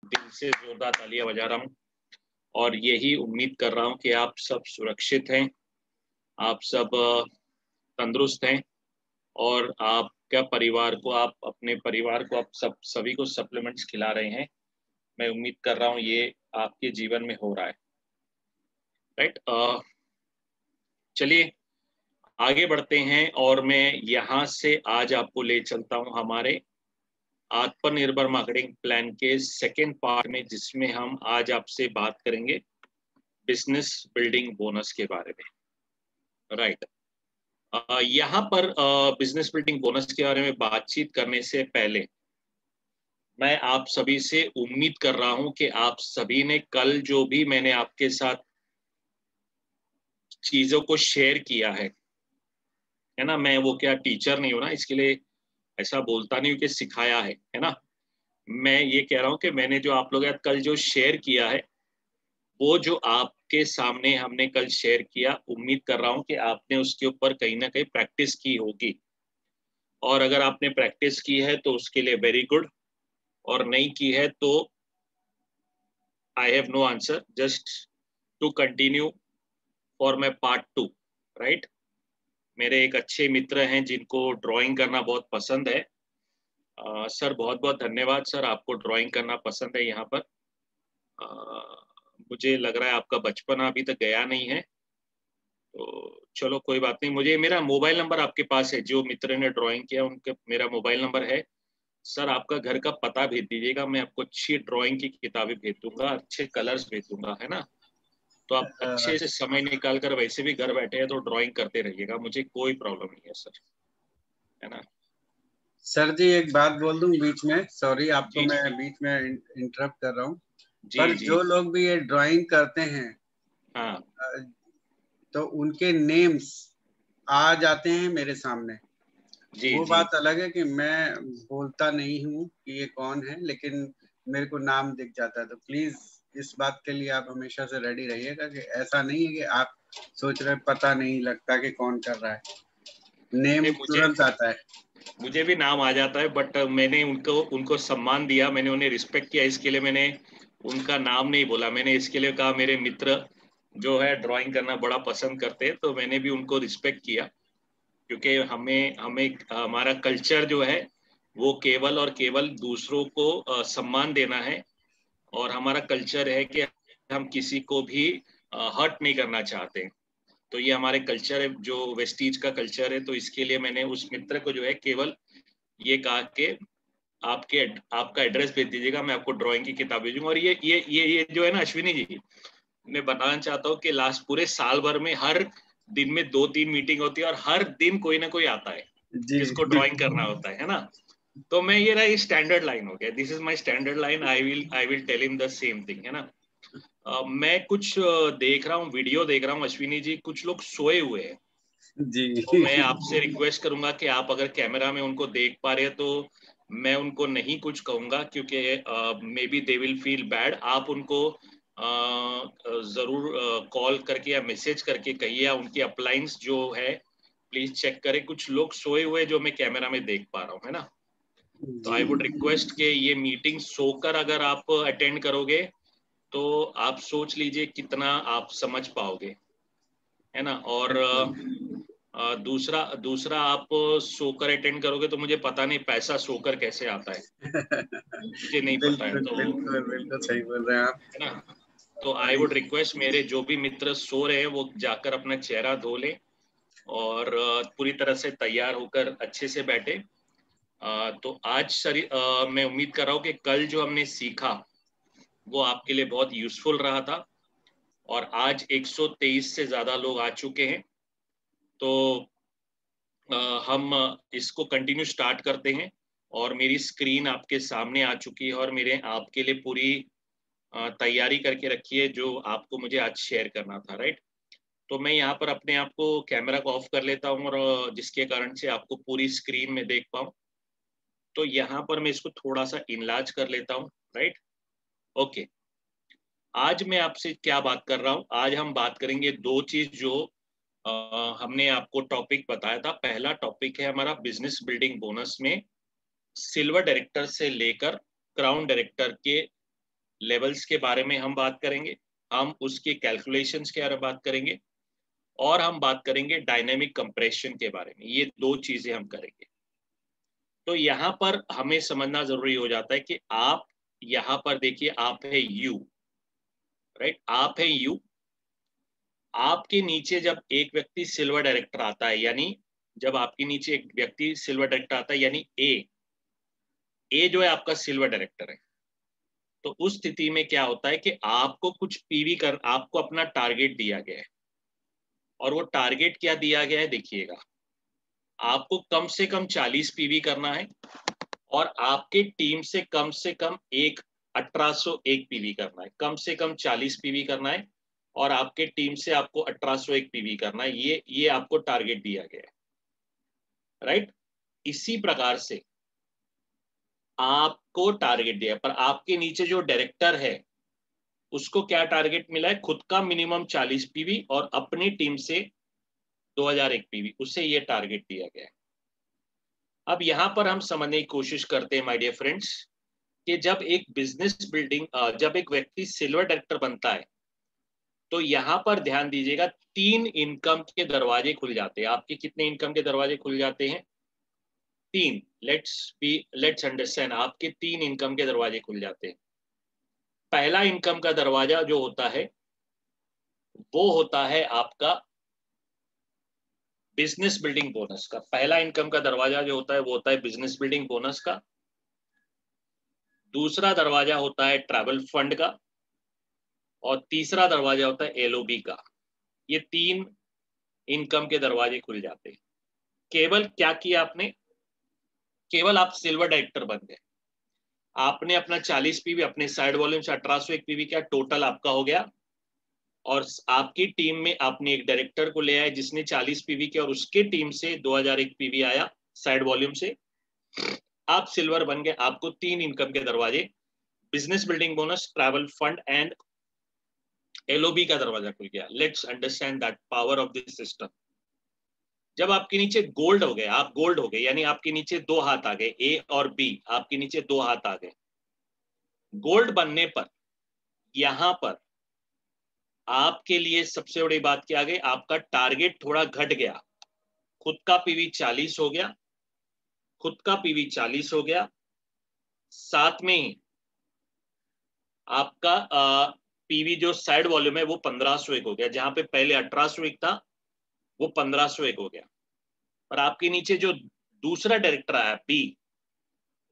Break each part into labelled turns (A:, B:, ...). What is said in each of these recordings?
A: दिल से जोरदार तालियां बजा रहा हूँ और यही उम्मीद कर रहा हूँ कि आप सब सुरक्षित हैं, आप सब तंदुरुस्त हैं और आपका परिवार को, आप अपने परिवार को, आप सभी को सप्लीमेंट्स खिला रहे हैं। मैं उम्मीद कर रहा हूँ ये आपके जीवन में हो रहा है, राइट। चलिए आगे बढ़ते हैं और मैं यहाँ से आज आपको ले चलता हूँ हमारे आत्मनिर्भर मार्केटिंग प्लान के सेकेंड पार्ट में, जिसमें हम आज आपसे बात करेंगे बिजनेस बिल्डिंग बोनस के बारे में, राइट। यहाँ पर बिजनेस बिल्डिंग बोनस के बारे में बातचीत करने से पहले मैं आप सभी से उम्मीद कर रहा हूं कि आप सभी ने कल जो भी मैंने आपके साथ चीजों को शेयर किया है ना, मैं वो क्या टीचर नहीं हूं ना, इसके लिए ऐसा बोलता नहीं हूं कि सिखाया है ना। मैं ये कह रहा हूं कि मैंने जो आप लोग कल जो शेयर किया है, वो जो आपके सामने हमने कल शेयर किया, उम्मीद कर रहा हूं कि आपने उसके ऊपर कहीं ना कहीं प्रैक्टिस की होगी, और अगर आपने प्रैक्टिस की है तो उसके लिए वेरी गुड, और नहीं की है तो I have no answer, just to continue for my part 2, right. मेरे एक अच्छे मित्र हैं जिनको ड्राइंग करना बहुत पसंद है। सर बहुत बहुत धन्यवाद सर, आपको ड्राइंग करना पसंद है। यहाँ पर मुझे लग रहा है आपका बचपना अभी तक गया नहीं है, तो चलो कोई बात नहीं। मुझे मेरा मोबाइल नंबर आपके पास है, जो मित्र ने ड्राइंग किया उनके मेरा मोबाइल नंबर है। सर आपका घर का पता भेज दीजिएगा, मैं आपको अच्छी ड्राइंग की किताबें भेज दूंगा, अच्छे कलर्स भेज दूंगा, है ना। तो आप अच्छे से समय निकाल कर, वैसे भी घर बैठे हैं तो ड्राइंग करते रहिएगा, मुझे कोई प्रॉब्लम नहीं है सर, है ना।
B: सर जी एक बात बोल दूं बीच में, सॉरी आपको
A: जी
B: मैं बीच में इंटरप्ट कर रहा हूँ,
A: जी
B: पर
A: जी।
B: जो लोग भी ये ड्राइंग करते हैं
A: हाँ
B: तो उनके नेम्स आ जाते हैं मेरे सामने।
A: जी
B: वो
A: जी।
B: बात अलग है कि मैं बोलता नहीं हूँ कि ये कौन है, लेकिन मेरे को नाम दिख जाता है। तो प्लीज इस बात के लिए आप हमेशा से रेडी रहिएगा कि ऐसा नहीं है कि आप सोच रहे पता नहीं लगता कि कौन कर रहा है, नेम तुरंत आता है।
A: मुझे भी नाम आ जाता है, बट मैंने उनको सम्मान दिया, मैंने उन्हें रिस्पेक्ट किया, इसके लिए मैंने उनका नाम नहीं बोला। मैंने इसके लिए कहा मेरे मित्र जो है ड्राइंग करना बड़ा पसंद करते हैं, तो मैंने भी उनको रिस्पेक्ट किया, क्योंकि हमें हमें हमारा कल्चर जो है वो केवल और केवल दूसरों को सम्मान देना है, और हमारा कल्चर है कि हम किसी को भी हर्ट नहीं करना चाहते। तो ये हमारे कल्चर है, जो वेस्टीज का कल्चर है। तो इसके लिए मैंने उस मित्र को जो है केवल ये कहा कि आपका एड्रेस भेज दीजिएगा, मैं आपको ड्राइंग की किताब भेजूंगा। और ये जो है ना अश्विनी जी, मैं बताना चाहता हूँ कि लास्ट पूरे साल भर में हर दिन में 2-3 मीटिंग होती है, और हर दिन कोई ना कोई आता है
B: जी
A: जिसको ड्राइंग करना होता है ना। तो मैं ये रहा स्टैंडर्ड लाइन हो गया, this is my standard line, I will tell him the same thing, है ना। मैं कुछ देख रहा हूँ, वीडियो देख रहा हूँ अश्विनी जी, कुछ लोग सोए हुए हैं।
B: जी
A: तो मैं आपसे रिक्वेस्ट करूंगा कि आप अगर कैमरा में उनको देख पा रहे हैं तो मैं उनको नहीं कुछ कहूंगा, क्योंकि may be they will feel bad. आप उनको जरूर कॉल करके या मैसेज करके कहिए, या उनकी अपलाइंस जो है प्लीज चेक करें। कुछ लोग सोए हुए जो मैं कैमरा में देख पा रहा हूँ, है ना। तो आई वुड रिक्वेस्ट के ये मीटिंग सोकर अगर आप अटेंड करोगे तो आप सोच लीजिए कितना आप समझ पाओगे, है ना। और दूसरा दूसरा आप सोकर अटेंड करोगे तो मुझे पता नहीं पैसा सोकर कैसे आता है, मुझे नहीं पता है।
B: बिल्कुल
A: तो
B: बिल्कुल बिल्कुल सही बोल रहे हैं आप।
A: है ना, तो आई वुड रिक्वेस्ट मेरे जो भी मित्र सो रहे हैं वो जाकर अपना चेहरा धो लें और पूरी तरह से तैयार होकर अच्छे से बैठे। तो आज मैं उम्मीद कर रहा हूँ कि कल जो हमने सीखा वो आपके लिए बहुत यूजफुल रहा था, और आज 123 से ज्यादा लोग आ चुके हैं। तो हम इसको कंटिन्यू स्टार्ट करते हैं, और मेरी स्क्रीन आपके सामने आ चुकी है और मेरे आपके लिए पूरी तैयारी करके रखी है जो आपको मुझे आज शेयर करना था, राइट। तो मैं यहाँ पर अपने आप को कैमरा को ऑफ कर लेता हूँ, और जिसके कारण से आपको पूरी स्क्रीन में देख पाऊँ। तो यहाँ पर मैं इसको थोड़ा सा इनलार्ज कर लेता हूँ, राइट। ओके, आज मैं आपसे क्या बात कर रहा हूँ, आज हम बात करेंगे दो चीज जो हमने आपको टॉपिक बताया था। पहला टॉपिक है हमारा बिजनेस बिल्डिंग बोनस में सिल्वर डायरेक्टर से लेकर क्राउन डायरेक्टर के लेवल्स के बारे में हम बात करेंगे, हम उसके कैलकुलेशंस के बारे में बात करेंगे, और हम बात करेंगे डायनेमिक कंप्रेशन के बारे में। ये 2 चीजें हम करेंगे। तो यहाँ पर हमें समझना जरूरी हो जाता है कि आप यहाँ पर देखिए, आप है यू, राइट, आप है यू। आपके नीचे जब एक व्यक्ति सिल्वर डायरेक्टर आता है, यानी जब आपके नीचे एक व्यक्ति सिल्वर डायरेक्टर आता है, यानी ए जो है आपका सिल्वर डायरेक्टर है, तो उस स्थिति में क्या होता है कि आपको कुछ पीवी कर, आपको अपना टारगेट दिया गया है, और वो टारगेट क्या दिया गया है देखिएगा, आपको कम से कम 40 पीवी करना है, और आपके टीम से कम एक 1801 पीवी करना है, कम से कम 40 पीवी करना है, और आपके टीम से आपको 1801 पीवी करना है। ये आपको टारगेट दिया गया है, राइट। इसी प्रकार से आपको टारगेट दिया, पर आपके नीचे जो डायरेक्टर है उसको क्या टारगेट मिला है, खुद का मिनिमम 40 पीवी और अपनी टीम से 2001 पीवी, उसे ये टारगेट दिया गया है। अब यहां पर हम समझने की कोशिश करते हैं माय डियर फ्रेंड्स, कि जब एक बिजनेस बिल्डिंग, जब एक व्यक्ति सिल्वर डायरेक्टर बनता है, तो यहां पर ध्यान दीजिएगा 3 इनकम के दरवाजे खुल जाते हैं। आपके कितने इनकम के दरवाजे खुल जाते हैं? 3। लेट्स अंडरस्टैंड, आपके 3 इनकम के दरवाजे खुल जाते हैं। पहला इनकम का दरवाजा जो होता है वो होता है आपका बिजनेस बिल्डिंग बोनस का। पहला इनकम का दरवाजा जो होता है वो होता है बिजनेस बिल्डिंग बोनस का। दूसरा दरवाजा होता है ट्रैवल फंड का, और तीसरा दरवाजा होता है एलओबी का। ये 3 इनकम के दरवाजे खुल जाते हैं। केवल क्या किया आपने, केवल आप सिल्वर डायरेक्टर बन गए, आपने अपना 40 पीवी अपने साइड वॉल्यूम से 1801 पीवी किया, टोटल आपका हो गया, और आपकी टीम में आपने एक डायरेक्टर को ले आए जिसने 40 पीवी किया, और उसके टीम से 2001 पीवी आया साइड वॉल्यूम से, आप सिल्वर बन गए। आपको 3 इनकम के दरवाजे, business building bonus, travel fund and LOB का दरवाजा खुल गया। Let's understand that power of this system. जब आपके नीचे गोल्ड हो गए, आप गोल्ड हो गए, यानी आपके नीचे 2 हाथ आ गए, ए और बी, आपके नीचे 2 हाथ आ गए। गोल्ड बनने पर यहां पर आपके लिए सबसे बड़ी बात क्या आ गई, आपका टारगेट थोड़ा घट गया। खुद का पीवी 40 हो गया, खुद का पीवी 40 हो गया, साथ में ही आपका पीवी जो साइड वॉल्यूम है वो 1501 हो गया। जहां पे पहले 1801 था वो 1501 हो गया। और आपके नीचे जो दूसरा डायरेक्टर आया बी,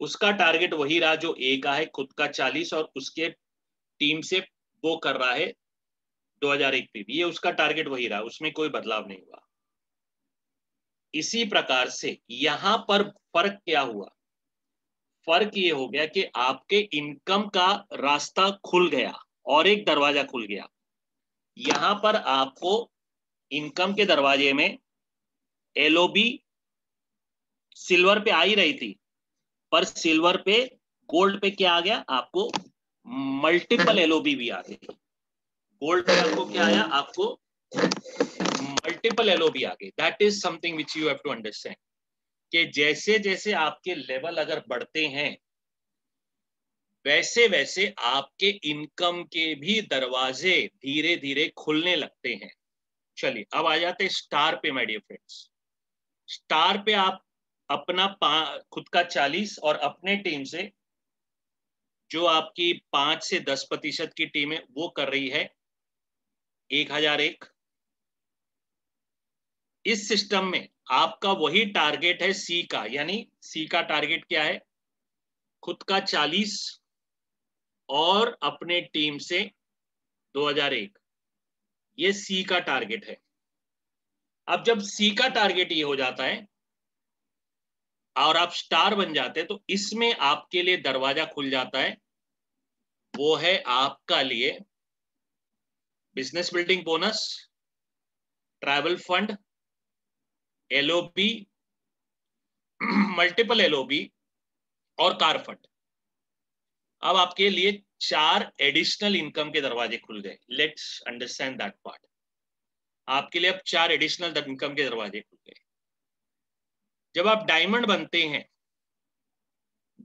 A: उसका टारगेट वही रहा जो ए का है, खुद का 40, और उसके टीम से वो कर रहा है 2001 पीवी, ये उसका टारगेट वही रहा, उसमें कोई बदलाव नहीं हुआ। इसी प्रकार से यहां पर फर्क क्या हुआ, फर्क ये हो गया कि आपके इनकम का रास्ता खुल गया और एक दरवाजा खुल गया। यहां पर आपको इनकम के दरवाजे में एलओबी सिल्वर पे आ ही रही थी, पर सिल्वर पे गोल्ड पे क्या आ गया, आपको मल्टीपल एलओबी भी आ गई। गोल्ड पे आपको क्या आया, आपको मल्टीपल एलओबी आ गई। That is something which you have to understand, कि जैसे जैसे आपके लेवल अगर बढ़ते हैं वैसे वैसे आपके इनकम के भी दरवाजे धीरे धीरे खुलने लगते हैं। चलिए अब आ जाते हैं स्टार पे माय डियर फ्रेंड्स। स्टार पे आप अपना खुद का 40 और अपने टीम से जो आपकी 5 से 10% की टीम है वो कर रही है 1001। इस सिस्टम में आपका वही टारगेट है सी का, यानी सी का टारगेट क्या है, खुद का 40 और अपने टीम से 2001, ये सी का टारगेट है। अब जब सी का टारगेट ये हो जाता है और आप स्टार बन जाते हैं, तो इसमें आपके लिए दरवाजा खुल जाता है, वो है आपका लिए business building bonus, travel fund, LOB, multiple LOB और कार फंड। अब आपके लिए 4 एडिशनल इनकम के दरवाजे खुल गए। Let's understand that part. आपके लिए अब 4 एडिशनल इनकम के दरवाजे खुल गए। जब आप डायमंड बनते हैं,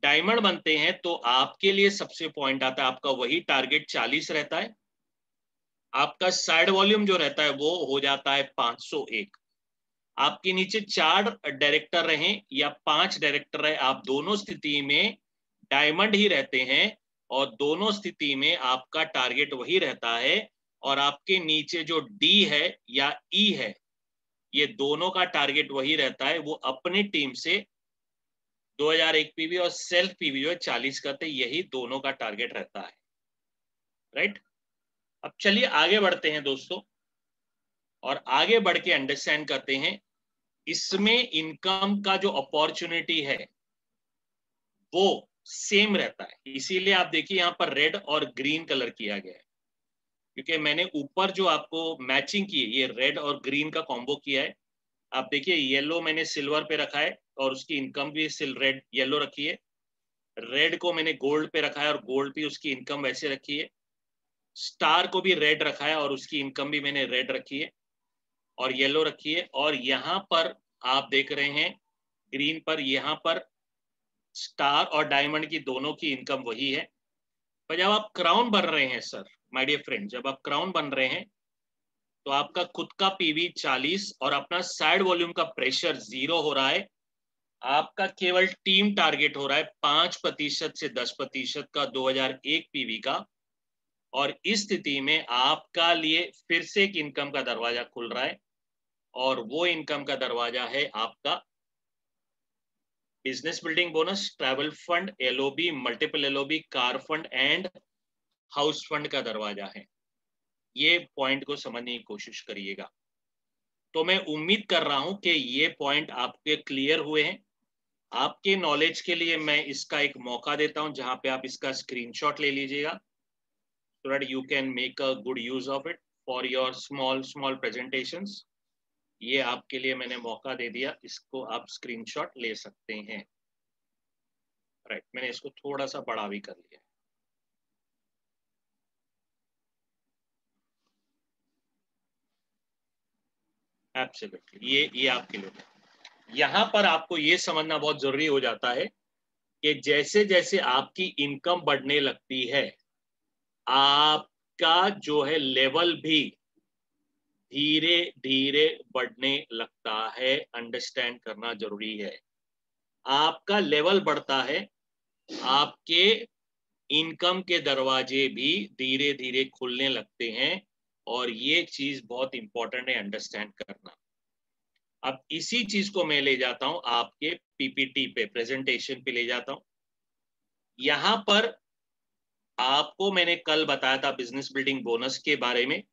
A: डायमंड बनते हैं तो आपके लिए सबसे पॉइंट आता है, आपका वही टारगेट 40 रहता है, आपका साइड वॉल्यूम जो रहता है वो हो जाता है 501। आपके नीचे 4 डायरेक्टर रहे या 5 डायरेक्टर रहे, आप दोनों स्थिति में डायमंड ही रहते हैं और दोनों स्थिति में आपका टारगेट वही रहता है। और आपके नीचे जो डी है या ई है, ये दोनों का टारगेट वही रहता है, वो अपनी टीम से 2001 पीवी और सेल्फ पीवी जो है 40 करते, यही दोनों का टारगेट रहता है। राइट, अब चलिए आगे बढ़ते हैं दोस्तों, और आगे बढ़ के अंडरस्टैंड करते हैं इसमें इनकम का जो अपॉर्चुनिटी है वो सेम रहता है। इसीलिए आप देखिए यहाँ पर रेड और ग्रीन कलर किया गया है, क्योंकि मैंने ऊपर जो आपको मैचिंग की है ये रेड और ग्रीन का कॉम्बो किया है। आप देखिए येलो मैंने सिल्वर पे रखा है और उसकी इनकम भी रेड येलो रखी है, रेड को मैंने गोल्ड पे रखा है और गोल्ड पे उसकी इनकम वैसे रखी है, स्टार को भी रेड रखा है और उसकी इनकम भी मैंने रेड रखी है और येलो रखी है। और यहाँ पर आप देख रहे हैं ग्रीन पर, यहाँ पर स्टार और डायमंड की दोनों की इनकम वही है। पर जब आप क्राउन बन रहे हैं सर, माय डियर फ्रेंड, जब आप क्राउन बन रहे हैं तो आपका खुद का पीवी 40 और अपना साइड वॉल्यूम का प्रेशर 0 हो रहा है। आपका केवल टीम टारगेट हो रहा है 5% से 10% का 2001 पीवी का। और इस स्थिति में आपका लिए फिर से एक इनकम का दरवाजा खुल रहा है, और वो इनकम का दरवाजा है आपका business building bonus, travel fund, LOB, multiple LOB, car fund and house fund का दरवाजा है। ये पॉइंट को समझने की कोशिश करिएगा। तो मैं उम्मीद कर रहा हूं कि ये पॉइंट आपके क्लियर हुए हैं। आपके नॉलेज के लिए मैं इसका एक मौका देता हूं जहां पे आप इसका स्क्रीनशॉट ले लीजिएगा, so that you can make a good use of it for your small presentations। ये आपके लिए मैंने मौका दे दिया, इसको आप स्क्रीनशॉट ले सकते हैं। राइट, मैंने इसको थोड़ा सा बड़ा भी कर लिया। एब्सोल्युटली, ये आपके लिए। यहाँ पर आपको ये समझना बहुत जरूरी हो जाता है कि जैसे जैसे आपकी इनकम बढ़ने लगती है, आपका जो है लेवल भी धीरे धीरे बढ़ने लगता है। अंडरस्टैंड करना जरूरी है। आपका लेवल बढ़ता है, आपके इनकम के दरवाजे भी धीरे धीरे खुलने लगते हैं, और ये चीज बहुत इंपॉर्टेंट है अंडरस्टैंड करना। अब इसी चीज को मैं ले जाता हूं आपके पीपीटी पे, प्रेजेंटेशन पे ले जाता हूं। यहां पर आपको मैंने कल बताया था बिजनेस बिल्डिंग बोनस के बारे में,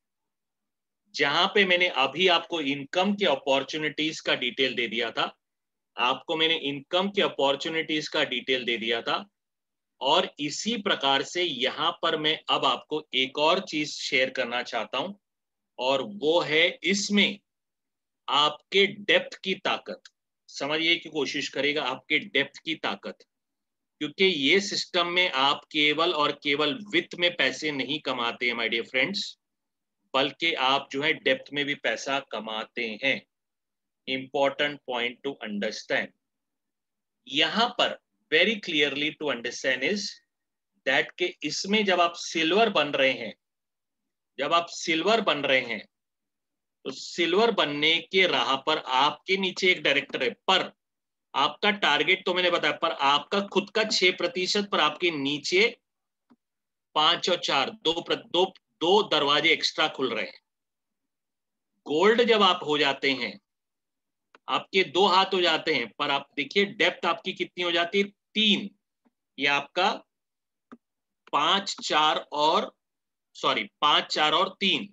A: जहां पे मैंने अभी आपको इनकम के अपॉर्चुनिटीज का डिटेल दे दिया था। आपको मैंने इनकम के अपॉर्चुनिटीज का डिटेल दे दिया था, और इसी प्रकार से यहां पर मैं अब आपको एक और चीज शेयर करना चाहता हूं, और वो है इसमें आपके डेप्थ की ताकत। समझिए की कोशिश करेगा आपके डेप्थ की ताकत, क्योंकि ये सिस्टम में आप केवल और केवल वित्त में पैसे नहीं कमाते हैं माय डियर फ्रेंड्स, बल्कि आप जो है डेप्थ में भी पैसा कमाते हैं। इंपॉर्टेंट पॉइंट टू अंडरस्टैंड यहां पर, very clearly to understand is that के इसमें जब आप सिल्वर बन रहे हैं, जब आप सिल्वर बन रहे हैं, तो सिल्वर बनने के राह पर आपके नीचे एक डायरेक्टर है, पर आपका टारगेट तो मैंने बताया, पर आपका खुद का 6%, पर आपके नीचे 5 और 4 दो दरवाजे एक्स्ट्रा खुल रहे हैं। गोल्ड जब आप हो जाते हैं, आपके 2 हाथ हो जाते हैं, पर आप देखिए डेप्थ आपकी कितनी हो जाती है, 3। ये आपका 5 4 और 3।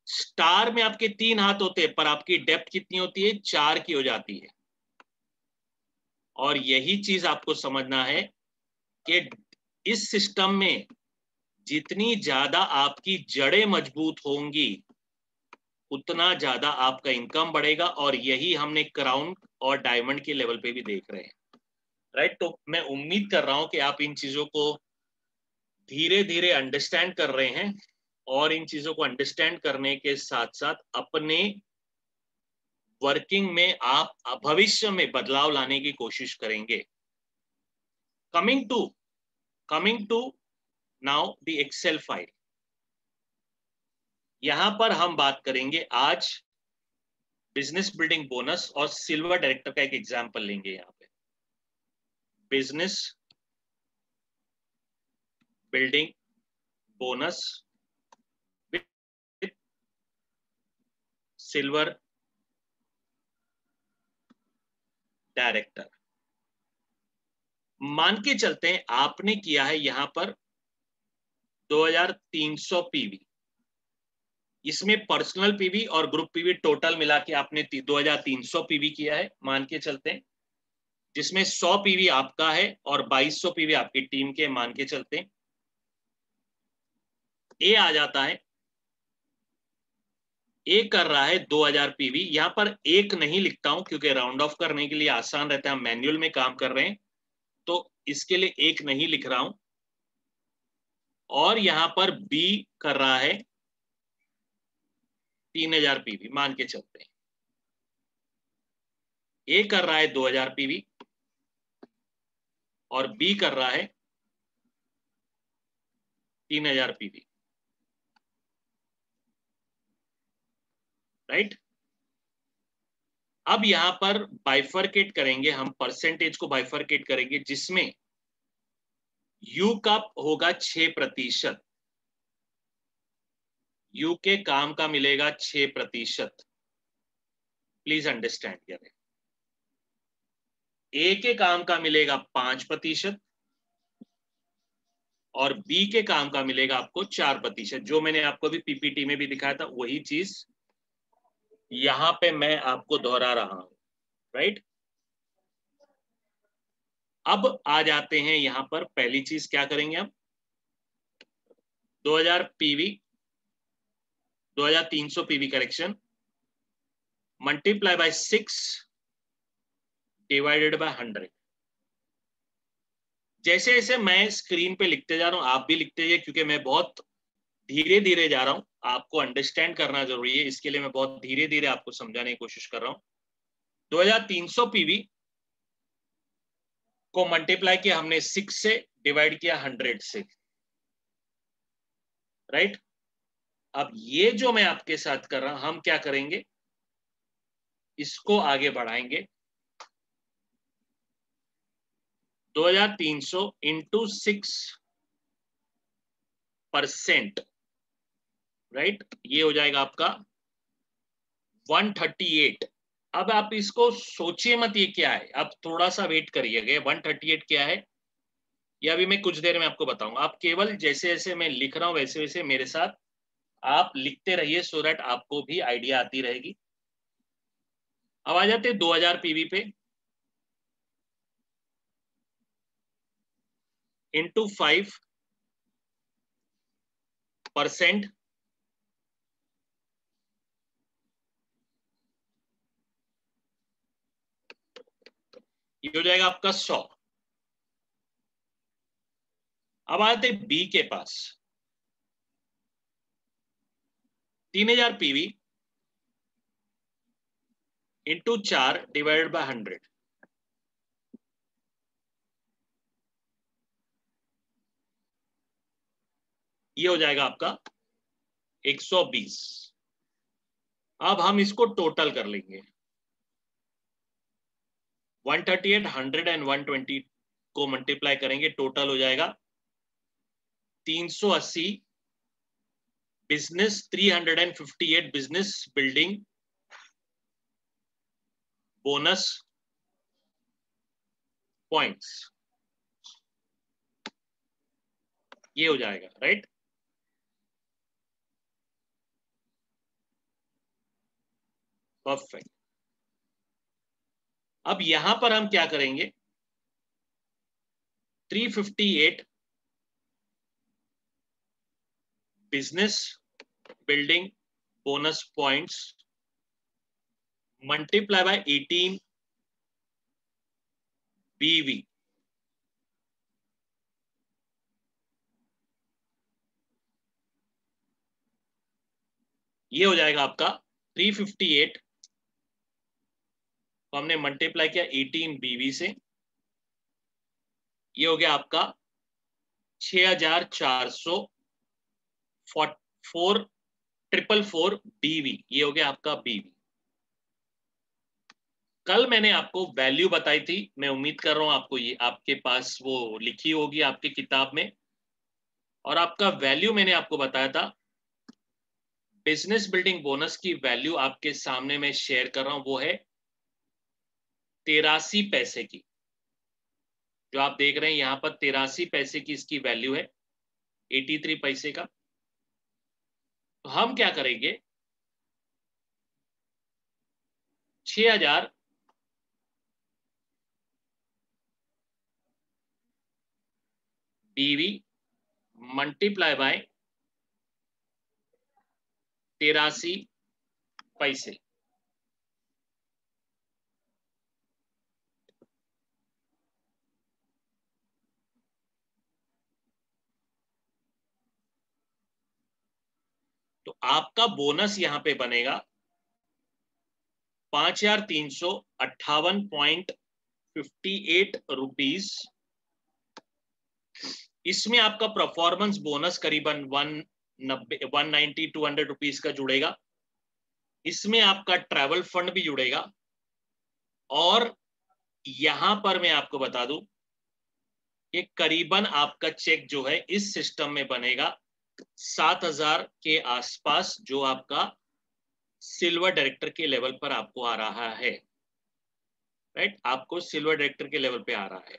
A: स्टार में आपके 3 हाथ होते हैं, पर आपकी डेप्थ कितनी होती है, 4 की हो जाती है। और यही चीज आपको समझना है कि इस सिस्टम में जितनी ज्यादा आपकी जड़ें मजबूत होंगी, उतना ज्यादा आपका इनकम बढ़ेगा। और यही हमने क्राउन और डायमंड के लेवल पे भी देख रहे हैं। राइट, तो मैं उम्मीद कर रहा हूं कि आप इन चीजों को धीरे धीरे अंडरस्टैंड कर रहे हैं, और इन चीजों को अंडरस्टैंड करने के साथ साथ अपने वर्किंग में आप भविष्य में बदलाव लाने की कोशिश करेंगे। coming to now the Excel file. यहां पर हम बात करेंगे आज बिजनेस बिल्डिंग बोनस और सिल्वर डायरेक्टर का एक एग्जांपल लेंगे। यहां पे business building bonus with silver director. मान के चलते हैं आपने किया है यहां पर 2300 पीवी, इसमें पर्सनल पीवी और ग्रुप पीवी टोटल मिला के आपने 2300 पीवी किया है मान के चलते हैं, जिसमें 100 पीवी आपका है और 2200 पीवी आपकी टीम के मान के चलते हैं। ए आ जाता है, ए कर रहा है 2000 पीवी। यहां पर एक नहीं लिखता हूं क्योंकि राउंड ऑफ करने के लिए आसान रहता है, हम मैन्युअल में काम कर रहे हैं तो इसके लिए एक नहीं लिख रहा हूं। और यहां पर बी कर रहा है 3000 पीवी मान के चलते हैं। ए कर रहा है 2000 पीवी और बी कर रहा है 3000 पीवी, राइट। अब यहां पर बाइफरकेट करेंगे हम, परसेंटेज को बाइफरकेट करेंगे जिसमें यू का होगा 6%, यू के काम का मिलेगा 6%। प्लीज अंडरस्टैंड करें। ए के काम का मिलेगा 5% और बी के काम का मिलेगा आपको 4%। जो मैंने आपको अभी पीपीटी में भी दिखाया था वही चीज यहां पे मैं आपको दोहरा रहा हूं, राइट। अब आ जाते हैं यहां पर, पहली चीज क्या करेंगे हम, 2000 PV 2300 PV correction multiply by 6 divided by 100। जैसे जैसे मैं स्क्रीन पे लिखते जा रहा हूं आप भी लिखते जाइए क्योंकि मैं बहुत धीरे धीरे जा रहा हूं, आपको अंडरस्टैंड करना जरूरी है, इसके लिए मैं बहुत धीरे धीरे आपको समझाने की कोशिश कर रहा हूं। 2300 पीवी को मल्टीप्लाई किया हमने 6 से, डिवाइड किया 100 से, राइट। अब ये जो मैं आपके साथ कर रहा हूं हम क्या करेंगे, इसको आगे बढ़ाएंगे। 2300 इंटू 6%, राइट, ये हो जाएगा आपका 138। अब आप इसको सोचिए मत ये क्या है, अब थोड़ा सा वेट करिएगा। 138 क्या है ये अभी मैं कुछ देर में आपको बताऊंगा। आप केवल जैसे जैसे मैं लिख रहा हूं वैसे वैसे मेरे साथ आप लिखते रहिए सो दैट आपको भी आइडिया आती रहेगी। अब आ जाते 2000 पीवी पे, इंटू 5%, ये हो जाएगा आपका 100। अब आते बी के पास, 3000 पीवी इंटू 4 डिवाइडेड बाय 100, ये हो जाएगा आपका 120। अब हम इसको टोटल कर लेंगे, 138, 100 एंड 120 को मल्टीप्लाई करेंगे, टोटल हो जाएगा 380 business 358 business building bonus points, ये हो जाएगा, राइट। परफेक्ट। अब यहां पर हम क्या करेंगे, 358 business building bonus points multiply by 18 बीवी, ये हो जाएगा आपका 358 को हमने मल्टीप्लाई किया 18 बीवी से, ये हो गया आपका 6444 BV, ये हो गया आपका BV। कल मैंने आपको वैल्यू बताई थी, मैं उम्मीद कर रहा हूं आपको ये आपके पास वो लिखी होगी आपकी किताब में, और आपका वैल्यू मैंने आपको बताया था, बिजनेस बिल्डिंग बोनस की वैल्यू आपके सामने मैं शेयर कर रहा हूं, वो है 83 पैसे की। जो आप देख रहे हैं यहां पर 83 पैसे की इसकी वैल्यू है, 83 पैसे का। तो हम क्या करेंगे, 6000 BV मल्टीप्लाई बाय 83 पैसे। तो आपका बोनस यहां पे बनेगा 5358.58 रुपीज। इसमें आपका परफॉर्मेंस बोनस करीबन 190-200 रुपीज का जुड़ेगा। इसमें आपका ट्रैवल फंड भी जुड़ेगा, और यहां पर मैं आपको बता दूं कि करीबन आपका चेक जो है इस सिस्टम में बनेगा 7000 के आसपास, जो आपका सिल्वर डायरेक्टर के लेवल पर आपको आ रहा है। राइट, आपको सिल्वर डायरेक्टर के लेवल पे आ रहा है।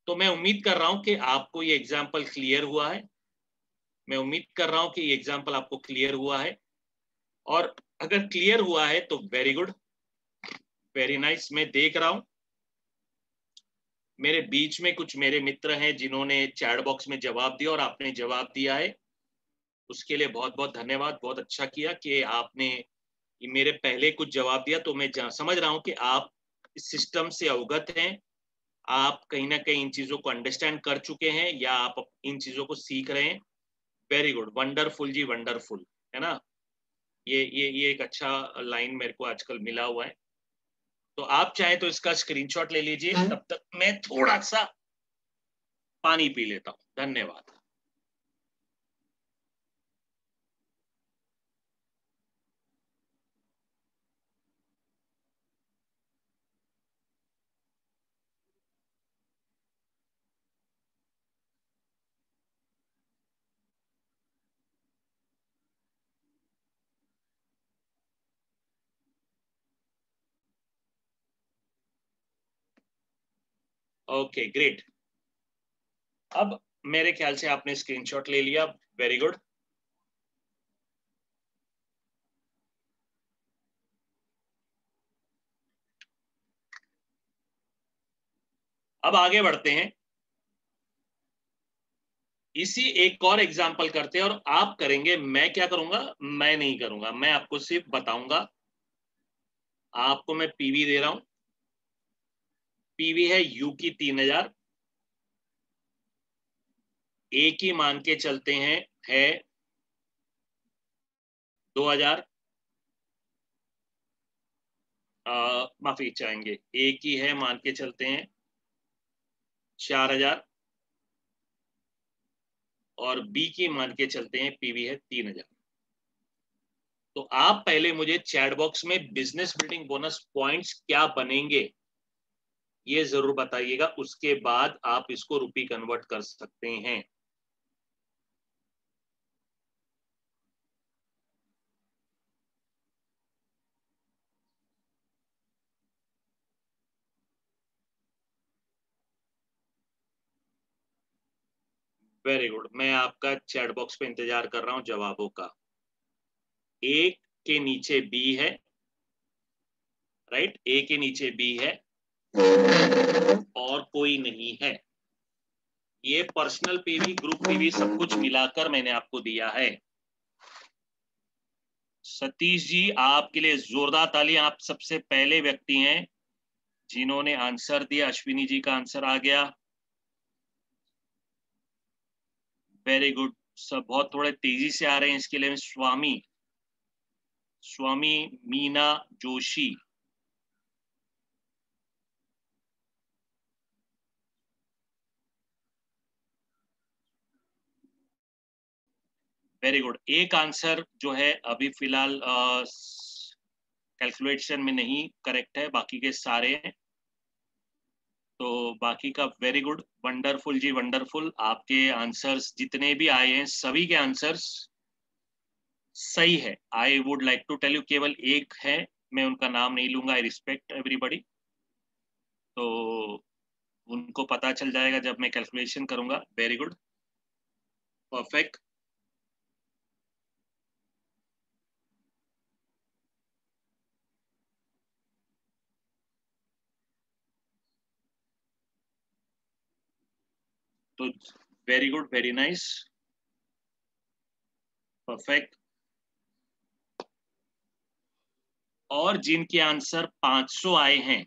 A: तो मैं उम्मीद कर रहा हूं कि आपको ये एग्जाम्पल क्लियर हुआ है। मैं उम्मीद कर रहा हूं कि ये एग्जाम्पल आपको क्लियर हुआ है, और अगर क्लियर हुआ है तो वेरी गुड, वेरी नाइस। मैं देख रहा हूं मेरे बीच में कुछ मेरे मित्र हैं जिन्होंने चैट बॉक्स में जवाब दिया, और आपने जवाब दिया है, उसके लिए बहुत बहुत धन्यवाद। बहुत अच्छा किया कि आपने मेरे पहले कुछ जवाब दिया। तो मैं समझ रहा हूं कि आप इस सिस्टम से अवगत हैं, आप कहीं ना कहीं इन चीजों को अंडरस्टैंड कर चुके हैं, या आप इन चीजों को सीख रहे हैं। वेरी गुड, वंडरफुल जी, वंडरफुल, है ना। ये एक अच्छा लाइन मेरे को आजकल मिला हुआ है। तो आप चाहे तो इसका स्क्रीनशॉट ले लीजिए, तब तक मैं थोड़ा सा पानी पी लेता हूं। धन्यवाद। Okay great. अब मेरे ख्याल से आपने स्क्रीनशॉट ले लिया, वेरी गुड। अब आगे बढ़ते हैं, इसी एक और एग्जाम्पल करते हैं, और आप करेंगे, मैं क्या करूंगा, मैं नहीं करूंगा, मैं आपको सिर्फ बताऊंगा। आपको मैं पीवी दे रहा हूं, पीवी है यू की 3000, ए की मान के चलते हैं है 2000, माफी चाहेंगे, ए की है मान के चलते हैं 4000, और बी की मान के चलते हैं पीवी है 3000। तो आप पहले मुझे चैट बॉक्स में बिजनेस बिल्डिंग बोनस पॉइंट्स क्या बनेंगे ये जरूर बताइएगा, उसके बाद आप इसको रुपी कन्वर्ट कर सकते हैं। वेरी गुड, मैं आपका चैट बॉक्स पे इंतजार कर रहा हूं जवाबों का। ए के नीचे बी है, राइट, ए के नीचे बी है, और कोई नहीं है। ये पर्सनल पीवी, ग्रुप पीवी, सब कुछ मिलाकर मैंने आपको दिया है। सतीश जी, आपके लिए जोरदार तालियां, आप सबसे पहले व्यक्ति हैं जिन्होंने आंसर दिया। अश्विनी जी का आंसर आ गया, वेरी गुड। सब बहुत थोड़े तेजी से आ रहे हैं, इसके लिए स्वामी मीना जोशी, वेरी गुड। एक आंसर जो है अभी फिलहाल कैलकुलेशन में नहीं करेक्ट है, बाकी के सारे हैं। तो बाकी का वेरी गुड, वंडरफुल जी, वंडरफुल। आपके आंसर्स जितने भी आए हैं सभी के आंसर्स सही है। I would like to tell you, केवल एक है, मैं उनका नाम नहीं लूंगा, आई रिस्पेक्ट एवरीबडी, तो उनको पता चल जाएगा जब मैं कैलकुलेशन करूंगा। Very good, perfect. तो very good, very nice, perfect. और जिनके आंसर 500 आए हैं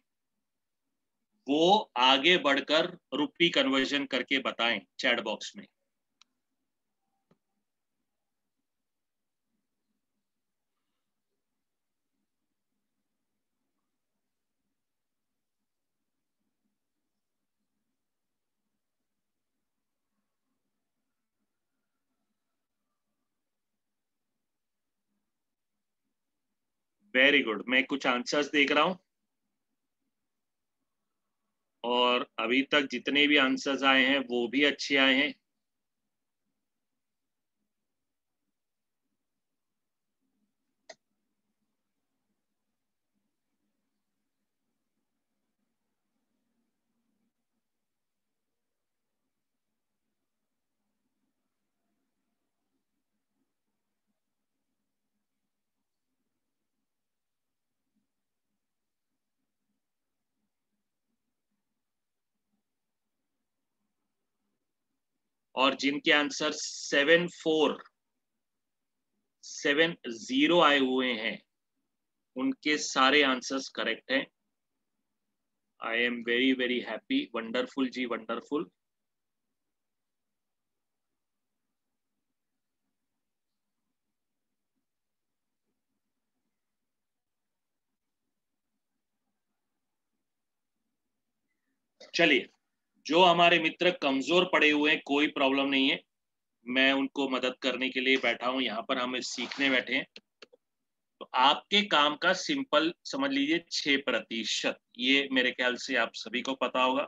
A: वो आगे बढ़कर रुपी कन्वर्जन करके बताएं चैट बॉक्स में। वेरी गुड, मैं कुछ आंसर्स देख रहा हूं और अभी तक जितने भी आंसर्स आए हैं वो भी अच्छे आए हैं। और जिनके आंसर 7470 आए हुए हैं उनके सारे आंसर्स करेक्ट हैं। I am very very happy, wonderful जी, वंडरफुल। चलिए, जो हमारे मित्र कमजोर पड़े हुए हैं कोई प्रॉब्लम नहीं है, मैं उनको मदद करने के लिए बैठा हूं, यहाँ पर हमें सीखने बैठे हैं। तो आपके काम का सिंपल समझ लीजिए 6%, ये मेरे ख्याल से आप सभी को पता होगा।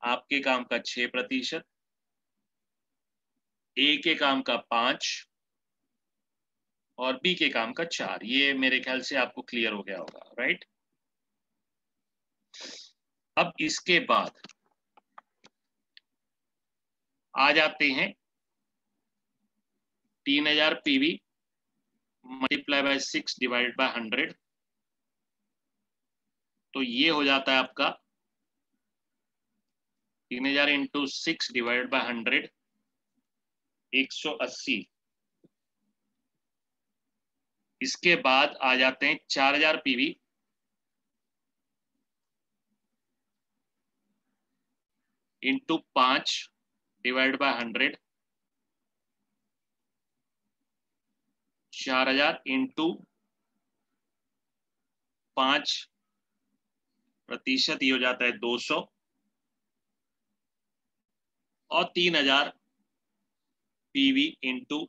A: आपके काम का 6%, ए के काम का 5 और बी के काम का 4, ये मेरे ख्याल से आपको क्लियर हो गया होगा, राइट। अब इसके बाद आ जाते हैं 3000 PV multiply by 6 divided by 100, तो ये हो जाता है आपका 3000 इंटू 6 डिवाइडेड बाय 100, 180। इसके बाद आ जाते हैं 4000 PV into 5 divide by 100, 4000 into 5%, ये हो जाता है 200, और 3000 पीवी इंटू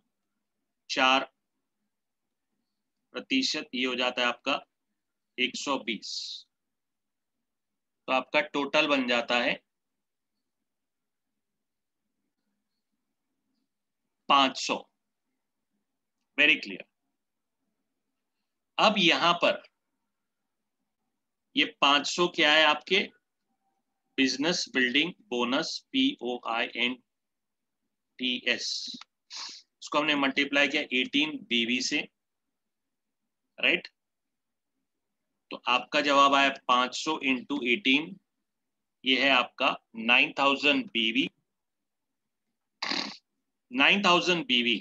A: 4%, ये हो जाता है आपका 120। तो आपका टोटल बन जाता है 500। Very clear. अब यहां पर ये 500 क्या है आपके, बिजनेस बिल्डिंग बोनस, POINTS, इसको हमने मल्टीप्लाई किया 18 BV से, राइट। तो आपका जवाब आया 500 इंटू 18, ये है आपका 9000 BV। 9000 BV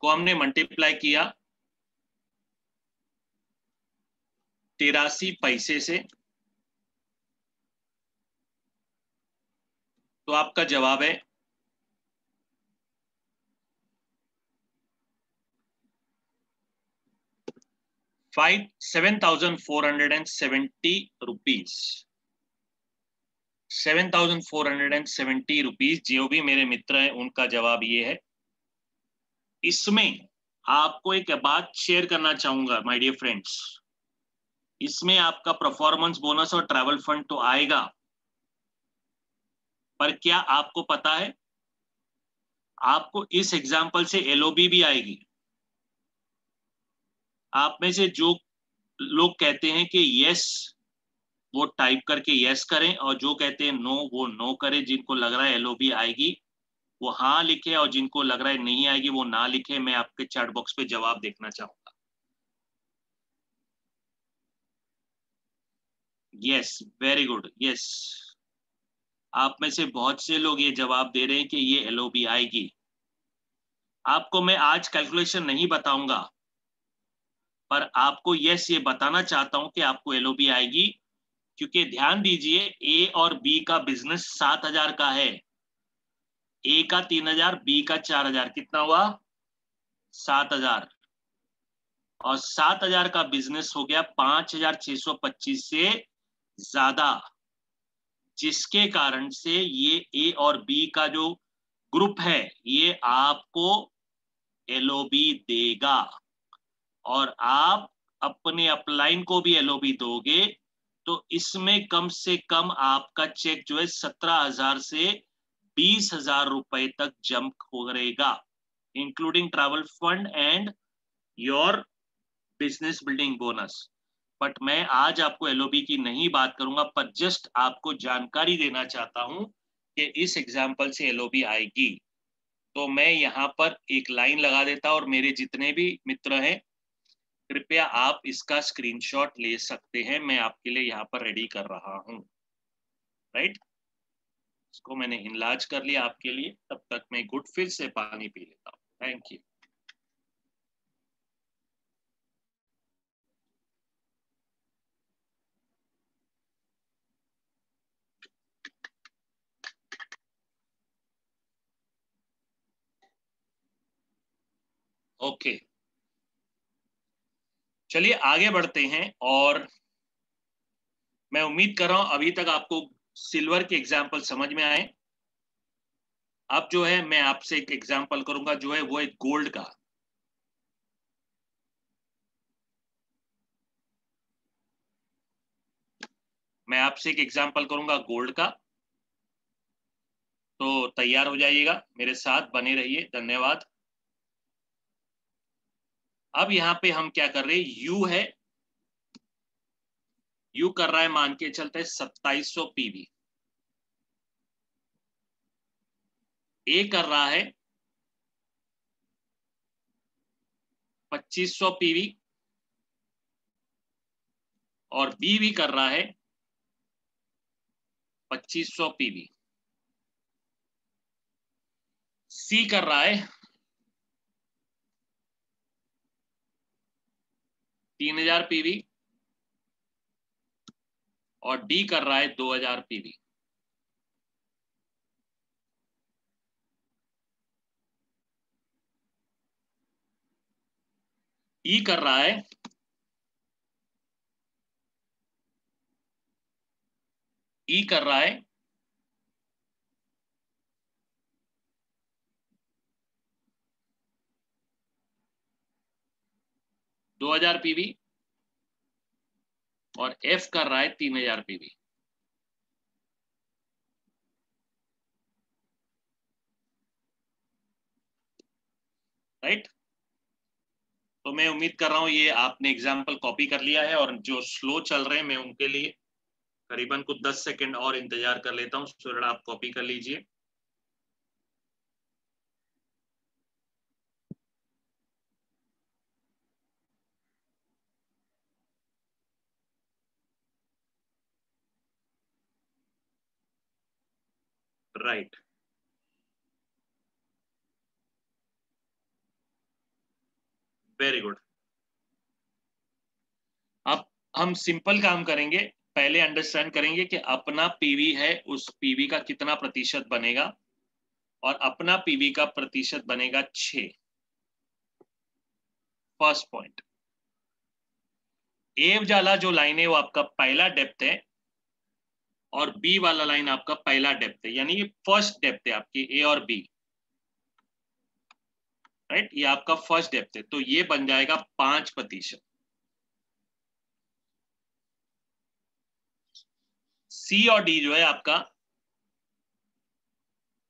A: को हमने मल्टीप्लाई किया 83 पैसे से, तो आपका जवाब है 7470 रुपीज। 7,470 रुपीज। जो भी मेरे मित्र हैं उनका जवाब ये है। इसमें आपको एक बात शेयर करना चाहूंगा माय डियर फ्रेंड्स, इसमें आपका परफॉर्मेंस बोनस और ट्रैवल फंड तो आएगा, पर क्या आपको पता है आपको इस एग्जाम्पल से एलओबी भी आएगी। आप में से जो लोग कहते हैं कि यस वो टाइप करके यस करें, और जो कहते हैं नो वो नो करें। जिनको लग रहा है एलओबी आएगी वो हाँ लिखे, और जिनको लग रहा है नहीं आएगी वो ना लिखे। मैं आपके चैट बॉक्स पे जवाब देखना चाहूंगा। Yes, very good, yes. आप में से बहुत से लोग ये जवाब दे रहे हैं कि ये एलओबी आएगी। आपको मैं आज कैलकुलेशन नहीं बताऊंगा, पर आपको यस ये बताना चाहता हूं कि आपको एलओबी आएगी, क्योंकि ध्यान दीजिए ए और बी का बिजनेस 7,000 का है। ए का 3,000, बी का 4,000, कितना हुआ? 7,000। और 7,000 का बिजनेस हो गया 5,625 से ज्यादा, जिसके कारण से ये ए और बी का जो ग्रुप है ये आपको एलओबी देगा, और आप अपने अपलाइन को भी एलओबी दोगे, तो इसमें कम से कम आपका चेक जो है 17,000 से 20,000 रुपए तक जंप करेगा, including travel fund and your business building bonus. But मैं आज आपको एलओबी की नहीं बात करूंगा, पर जस्ट आपको जानकारी देना चाहता हूं कि इस एग्जाम्पल से एलओबी आएगी। तो मैं यहाँ पर एक लाइन लगा देता, और मेरे जितने भी मित्र हैं कृपया आप इसका स्क्रीनशॉट ले सकते हैं। मैं आपके लिए यहाँ पर रेडी कर रहा हूँ। राइट, इसको मैंने इनलार्ज कर लिया आपके लिए। तब तक मैं गुड फिर से पानी पी लेता हूँ। Thank you. ओके, चलिए आगे बढ़ते हैं। और मैं उम्मीद कर रहा हूं अभी तक आपको सिल्वर के एग्जाम्पल समझ में आए। अब जो है मैं आपसे एक एग्जाम्पल करूंगा, जो है वो है गोल्ड का। मैं आपसे एक एग्जाम्पल करूंगा गोल्ड का, तो तैयार हो जाइएगा, मेरे साथ बने रहिए। धन्यवाद। अब यहाँ पे हम क्या कर रहे हैं, यू है, यू कर रहा है, मान के चलते 2700 पीवी। ए कर रहा है 2500 पीवी, और बी भी कर रहा है 2500 पीवी। सी कर रहा है 3,000 पीवी, और डी कर रहा है 2,000 पीवी। ई कर रहा है 2,000 पीवी, और एफ कर रहा है 3,000 पीवी। राइट, तो मैं उम्मीद कर रहा हूं ये आपने एग्जाम्पल कॉपी कर लिया है, और जो स्लो चल रहे हैं मैं उनके लिए करीबन कुछ 10 सेकंड और इंतजार कर लेता हूं, सो आप कॉपी कर लीजिए। Right, very good. अब हम सिंपल काम करेंगे, पहले अंडरस्टैंड करेंगे कि अपना पीवी है, उस पीवी का कितना प्रतिशत बनेगा, और अपना पीवी का प्रतिशत बनेगा 6। फर्स्ट पॉइंट, एव जाला जो लाइन है वो आपका पहला डेप्थ है, और बी वाला लाइन आपका पहला डेप्थ है, यानी ये फर्स्ट डेप्थ है आपकी ए और बी, राइट, ये आपका फर्स्ट डेप्थ है, तो ये बन जाएगा 5%। सी और डी जो है आपका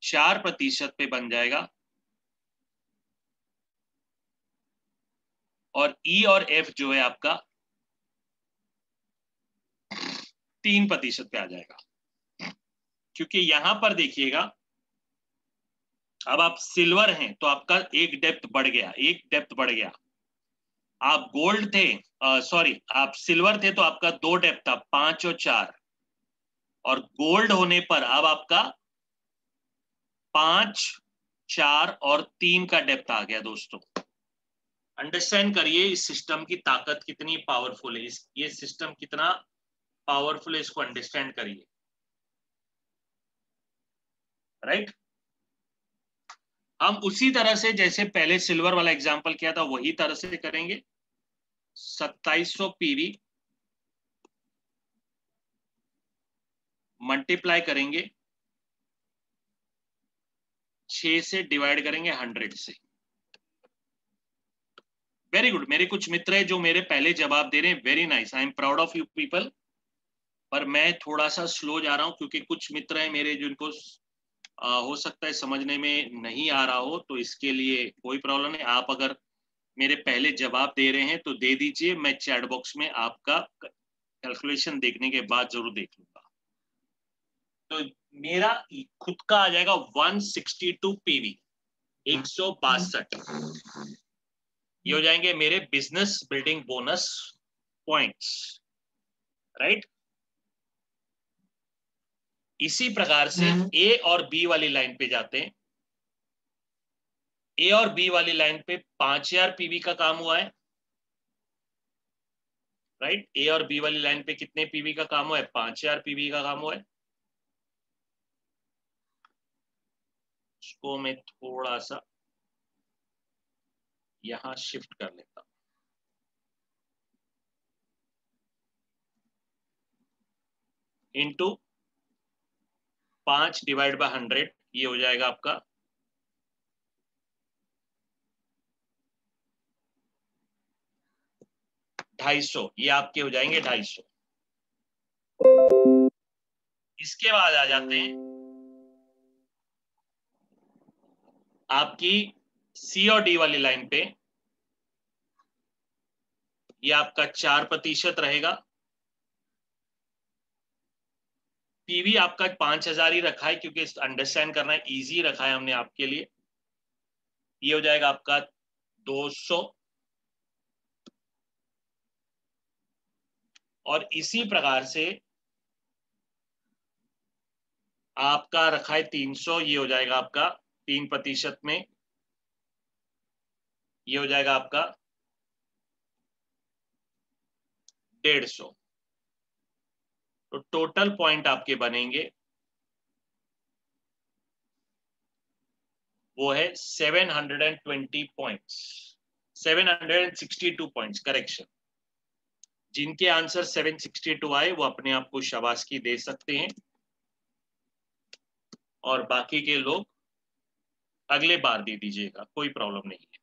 A: 4% पे बन जाएगा, और ई और एफ जो है आपका 3% पे आ जाएगा। क्योंकि यहां पर देखिएगा, अब आप सिल्वर हैं तो आपका एक डेप्थ बढ़ गया, एक डेप्थ बढ़ गया। आप गोल्ड थे, सॉरी आप सिल्वर थे तो आपका 2 डेप्थ था, 5 और 4, और गोल्ड होने पर अब आपका 5, 4 और 3 का डेप्थ आ गया। दोस्तों अंडरस्टैंड करिए इस सिस्टम की ताकत कितनी पावरफुल है, ये सिस्टम कितना पावरफुल है, इसको अंडरस्टैंड करिए, राइट। हम उसी तरह से जैसे पहले सिल्वर वाला एग्जांपल किया था वही तरह से करेंगे। 2700 पीवी मल्टीप्लाई करेंगे 6 से, डिवाइड करेंगे 100 से। वेरी गुड, मेरे कुछ मित्र हैं जो मेरे पहले जवाब दे रहे हैं, very nice, I am proud of you people. पर मैं थोड़ा सा स्लो जा रहा हूं क्योंकि कुछ मित्र हैं मेरे जिनको हो सकता है समझने में नहीं आ रहा हो, तो इसके लिए कोई प्रॉब्लम नहीं। आप अगर मेरे पहले जवाब दे रहे हैं तो दे दीजिए, मैं चैट बॉक्स में आपका कैलकुलेशन देखने के बाद जरूर देख लूंगा। तो मेरा खुद का आ जाएगा 162 पीवी, 162, ये हो जाएंगे मेरे business building bonus points, right. इसी प्रकार से ए और बी वाली लाइन पे जाते हैं। ए और बी वाली लाइन पे 5000 पीवी का काम हुआ है, राइट। ए और बी वाली लाइन पे कितने पीवी का काम हुआ है? 5000 पीवी का काम हुआ है। इसको मैं थोड़ा सा यहां शिफ्ट कर लेता हूं। इंटू 5 डिवाइड बाय 100, ये हो जाएगा आपका 250, ये आपके हो जाएंगे 250। इसके बाद आ जाते हैं आपकी सी और डी वाली लाइन पे, ये आपका 4% रहेगा। पीवी आपका 5000 ही रखा है क्योंकि अंडरस्टैंड करना इजी रखा है हमने आपके लिए। ये हो जाएगा आपका 200, और इसी प्रकार से आपका रखा है 300, ये हो जाएगा आपका 3% में, ये हो जाएगा आपका 150। तो टोटल पॉइंट आपके बनेंगे वो है 720 पॉइंट्स, 762 पॉइंट्स, करेक्शन। जिनके आंसर 762 आए वो अपने आप को शाबाशी दे सकते हैं, और बाकी के लोग अगले बार दे दीजिएगा, कोई प्रॉब्लम नहीं है।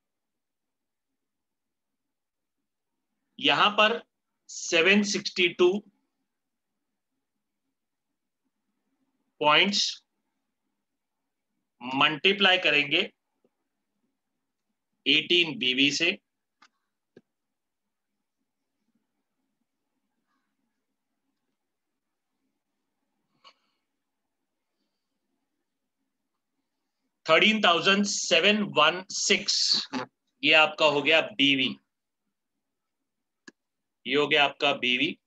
A: यहां पर 762 पॉइंट्स मल्टीप्लाई करेंगे 18 बीवी से, $13,716, ये आपका हो गया बीवी, ये हो गया आपका बीवी।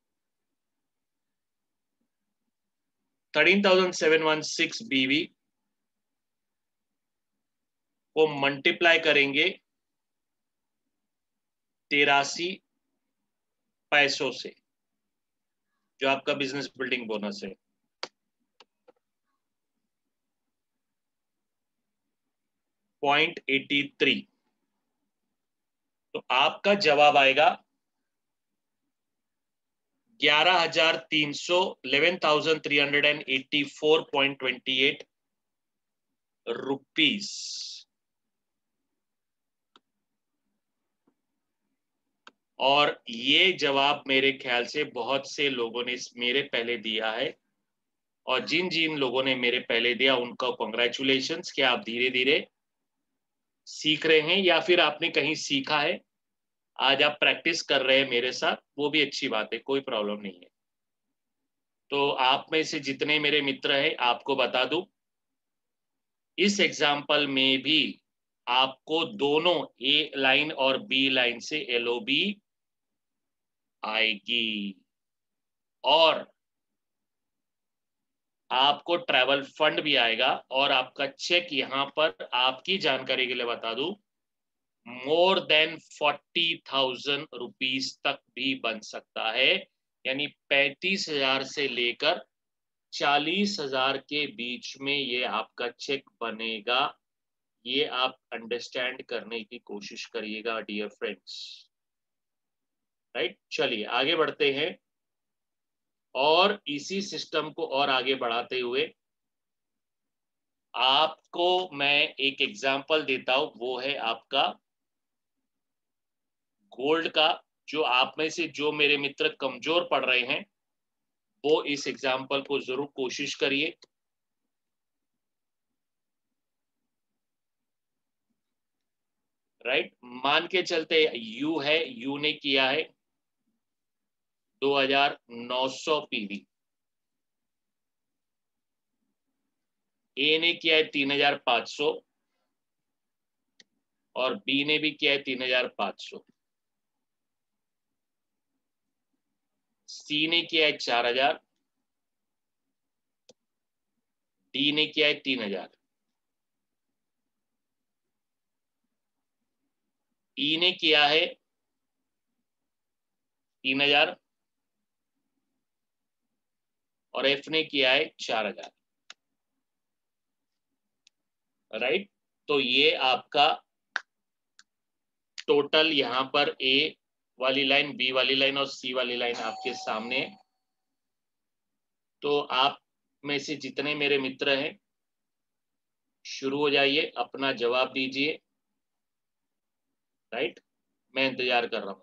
A: 13,716 बीवी को मल्टीप्लाई करेंगे 83 पैसों से, जो आपका बिजनेस बिल्डिंग बोनस है। .83, तो आपका जवाब आएगा 11,300 11,384.28 रुपीस। और ये जवाब मेरे ख्याल से बहुत से लोगों ने मेरे पहले दिया है, और जिन जिन लोगों ने मेरे पहले दिया उनका कॉन्ग्रेचुलेशंस कि आप धीरे धीरे सीख रहे हैं या फिर आपने कहीं सीखा है, आज आप प्रैक्टिस कर रहे हैं मेरे साथ, वो भी अच्छी बात है, कोई प्रॉब्लम नहीं है। तो आप में से जितने मेरे मित्र हैं, आपको बता दूं, इस एग्जाम्पल में भी आपको दोनों ए लाइन और बी लाइन से एलओबी आएगी, और आपको ट्रैवल फंड भी आएगा, और आपका चेक यहां पर आपकी जानकारी के लिए बता दूं, मोर देन 40,000 रुपीज तक भी बन सकता है। यानी 35,000 से लेकर 40,000 के बीच में ये आपका चेक बनेगा। ये आप अंडरस्टैंड करने की कोशिश करिएगा डियर फ्रेंड्स। राइट, चलिए आगे बढ़ते हैं, और इसी सिस्टम को और आगे बढ़ाते हुए आपको मैं एक एग्जांपल देता हूं, वो है आपका गोल्ड का। जो आप में से जो मेरे मित्र कमजोर पढ़ रहे हैं, वो इस एग्जांपल को जरूर कोशिश करिए। राइट, मान के चलते यू है, यू ने किया है 2,900 पीवी, ए ने किया है 3,500, और बी ने भी किया है 3,500, सी ने किया है 4,000, डी ने किया है 3,000, ई ने किया है 3,000, और एफ ने किया है 4,000। राइट, तो ये आपका टोटल यहां पर ए वाली लाइन, बी वाली लाइन और सी वाली लाइन आपके सामने। तो आप में से जितने मेरे मित्र हैं, शुरू हो जाइए, अपना जवाब दीजिए। राइट, मैं इंतजार कर रहा हूं।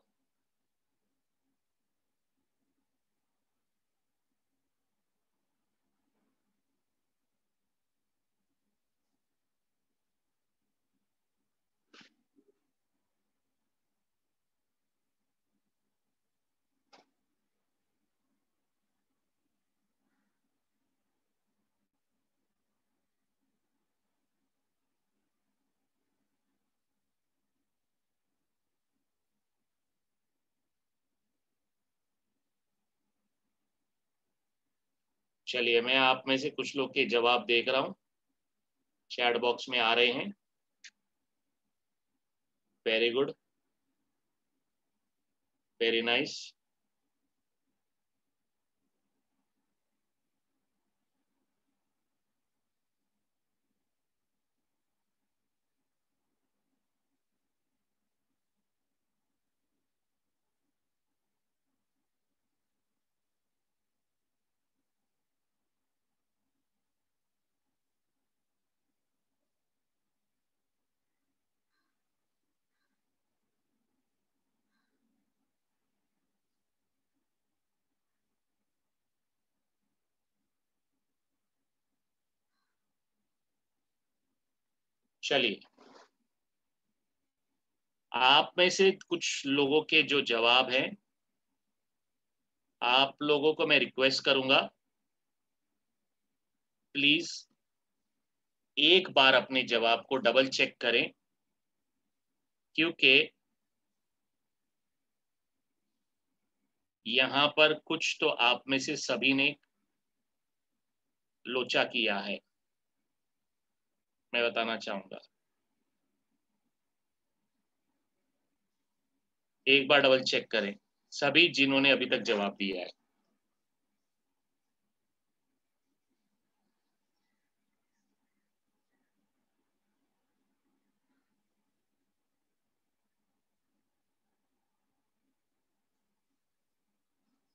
A: चलिए, मैं आप में से कुछ लोग के जवाब देख रहा हूं, चैट बॉक्स में आ रहे हैं। Very good, very nice. चलिए, आप में से कुछ लोगों के जो जवाब हैं, आप लोगों को मैं रिक्वेस्ट करूंगा, प्लीज एक बार अपने जवाब को डबल चेक करें, क्योंकि यहां पर कुछ तो आप में से सभी ने लोचा किया है, मैं बताना चाहूंगा। एक बार डबल चेक करें, सभी जिन्होंने अभी तक जवाब दिया है।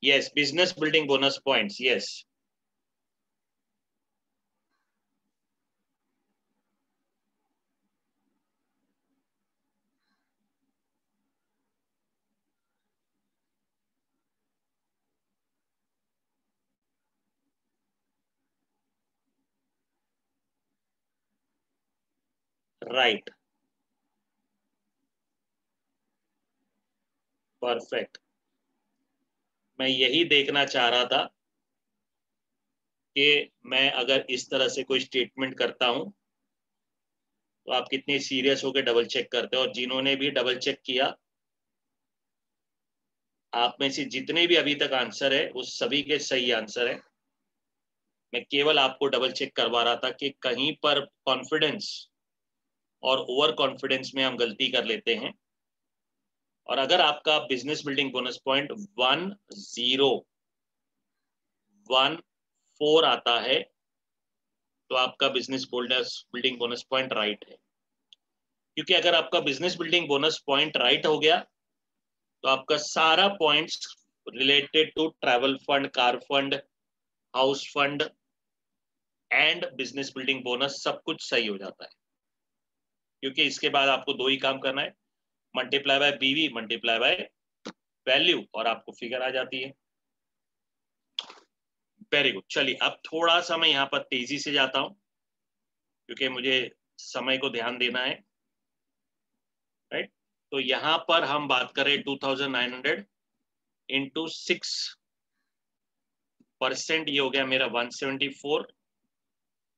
A: Yes, business building bonus points. Yes. Right. Perfect. मैं यही देखना चाह रहा था कि मैं अगर इस तरह से कोई स्टेटमेंट करता हूं तो आप कितने सीरियस होकर डबल चेक करते हो, और जिन्होंने भी डबल चेक किया, आप में से जितने भी अभी तक आंसर है उस सभी के सही आंसर है। मैं केवल आपको डबल चेक करवा रहा था कि कहीं पर कॉन्फिडेंस और ओवर कॉन्फिडेंस में हम गलती कर लेते हैं। और अगर आपका बिजनेस बिल्डिंग बोनस पॉइंट 1014 आता है तो आपका business building bonus point right है। क्योंकि अगर आपका business building bonus point right हो गया तो आपका सारा points related to travel fund, car fund, house fund and business building bonus सब कुछ सही हो जाता है। क्योंकि इसके बाद आपको दो ही काम करना है, मल्टीप्लाई बाय बीवी मल्टीप्लाई बाय वैल्यू, और आपको फिगर आ जाती है। Very good. चलिए अब थोड़ा सा मैं यहाँ पर तेजी से जाता हूं क्योंकि मुझे समय को ध्यान देना है। राइट, तो यहां पर हम बात करें 2900 इंटू 6%, ये हो गया मेरा 174,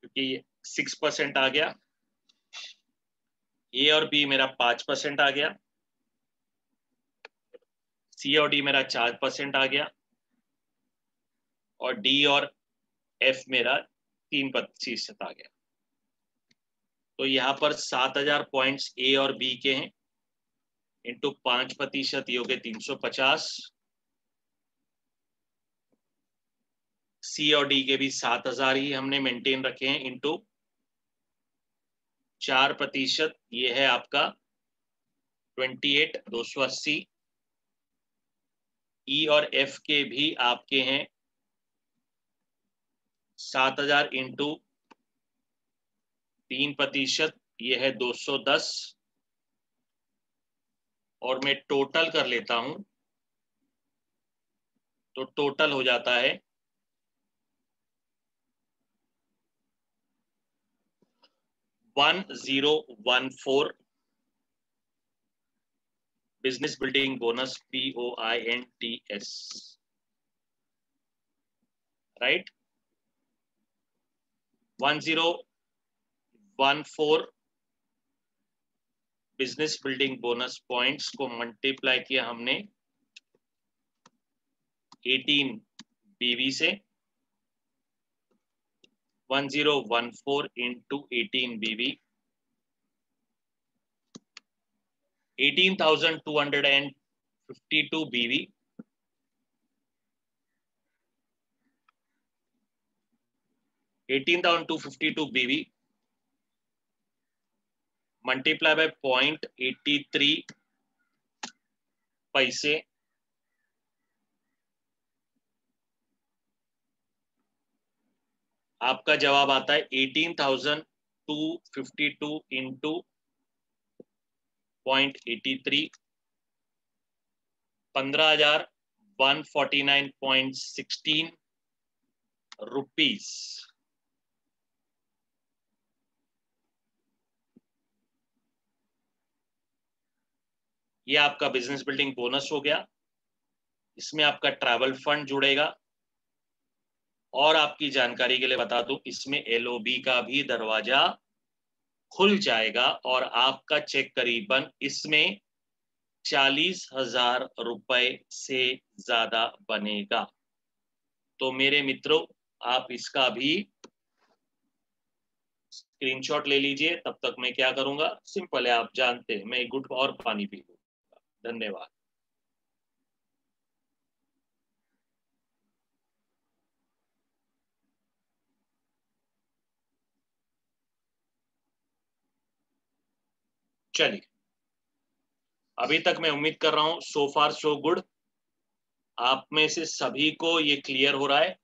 A: क्योंकि 6% आ गया। ए और बी मेरा 5% आ गया, सी और डी मेरा 4% आ गया, और डी और एफ मेरा 3% आ गया। तो यहाँ पर 7000 पॉइंट्स ए और बी के हैं, इंटू 5%, ये हो गए 350। सी और डी के भी 7000 ही हमने मेंटेन रखे हैं, इंटू 4%, ये है आपका 28,280। ई और एफ के भी आपके हैं 7000 इंटू 3%, ये है 210। और मैं टोटल कर लेता हूं तो टोटल हो जाता है 1014 business building bonus, POINTS। Right, 1014 business building bonus points को मल्टीप्लाई किया हमने 18 BV से। 1014 into 18 BV 18,252 BV, 18,252 BV multiply by 0.83 पैसे, आपका जवाब आता है 18,252 इंटू 0.83, 15,149.16 रुपीस। ये आपका बिजनेस बिल्डिंग बोनस हो गया। इसमें आपका ट्रैवल फंड जुड़ेगा, और आपकी जानकारी के लिए बता दूं, इसमें LOB का भी दरवाजा खुल जाएगा, और आपका चेक करीबन इसमें 40,000 रुपए से ज्यादा बनेगा। तो मेरे मित्रों, आप इसका भी स्क्रीनशॉट ले लीजिए। तब तक मैं क्या करूंगा, सिंपल है, आप जानते हैं, मैं एक घुट और पानी पी लूंगा। धन्यवाद। चलिए, अभी तक मैं उम्मीद कर रहा हूं सो फार सो गुड। आप में से सभी को ये क्लियर हो रहा है?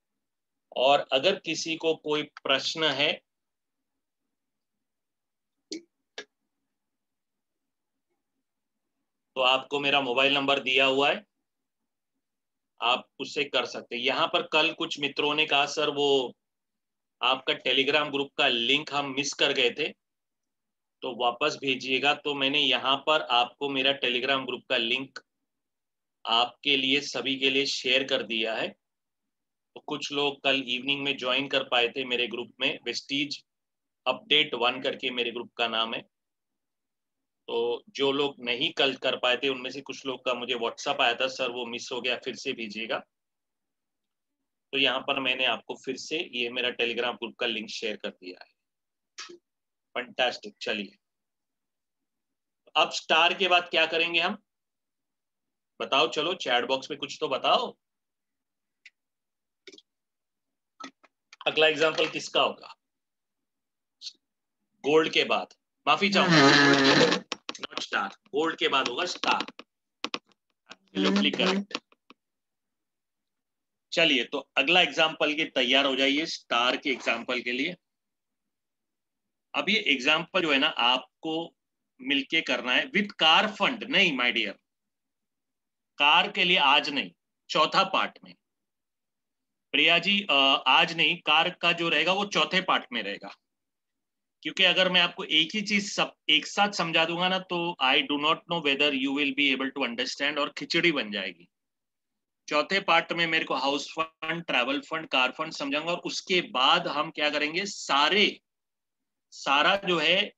A: और अगर किसी को कोई प्रश्न है तो आपको मेरा मोबाइल नंबर दिया हुआ है, आप उससे कर सकते हैं। यहाँ पर कल कुछ मित्रों ने कहा सर वो आपका टेलीग्राम ग्रुप का लिंक हम मिस कर गए थे, तो वापस भेजिएगा। तो मैंने यहाँ पर आपको मेरा टेलीग्राम ग्रुप का लिंक आपके लिए सभी के लिए शेयर कर दिया है। तो कुछ लोग कल इवनिंग में ज्वाइन कर पाए थे मेरे ग्रुप में, वेस्टीज अपडेट 1 करके मेरे ग्रुप का नाम है। तो जो लोग नहीं कल कर पाए थे उनमें से कुछ लोग का मुझे व्हाट्सएप आया था, सर वो मिस हो गया, फिर से भेजिएगा। तो यहाँ पर मैंने आपको फिर से ये मेरा टेलीग्राम ग्रुप का लिंक शेयर कर दिया है। फंटास्टिक। चलिए अब स्टार के बाद क्या करेंगे हम, बताओ, चलो चैट बॉक्स में कुछ तो बताओ। अगला एग्जांपल किसका होगा? गोल्ड के बाद, माफी चाहूंगा, नॉट स्टार, गोल्ड के बाद होगा स्टार। Absolutely correct. चलिए तो अगला एग्जांपल के तैयार हो जाइए स्टार के एग्जांपल के लिए। अब ये एग्जांपल जो है ना आपको मिलके करना है विद कार फंड। नहीं माय डियर, कार के लिए आज नहीं, चौथा पार्ट में। प्रिया जी आज नहीं, कार का जो रहेगा वो चौथे पार्ट में रहेगा, क्योंकि अगर मैं आपको एक ही चीज सब एक साथ समझा दूंगा ना तो I do not know whether you will be able to understand, और खिचड़ी बन जाएगी। चौथे पार्ट में मेरे को house fund, travel fund, car fund समझाऊंगा, और उसके बाद हम क्या करेंगे, सारा जो है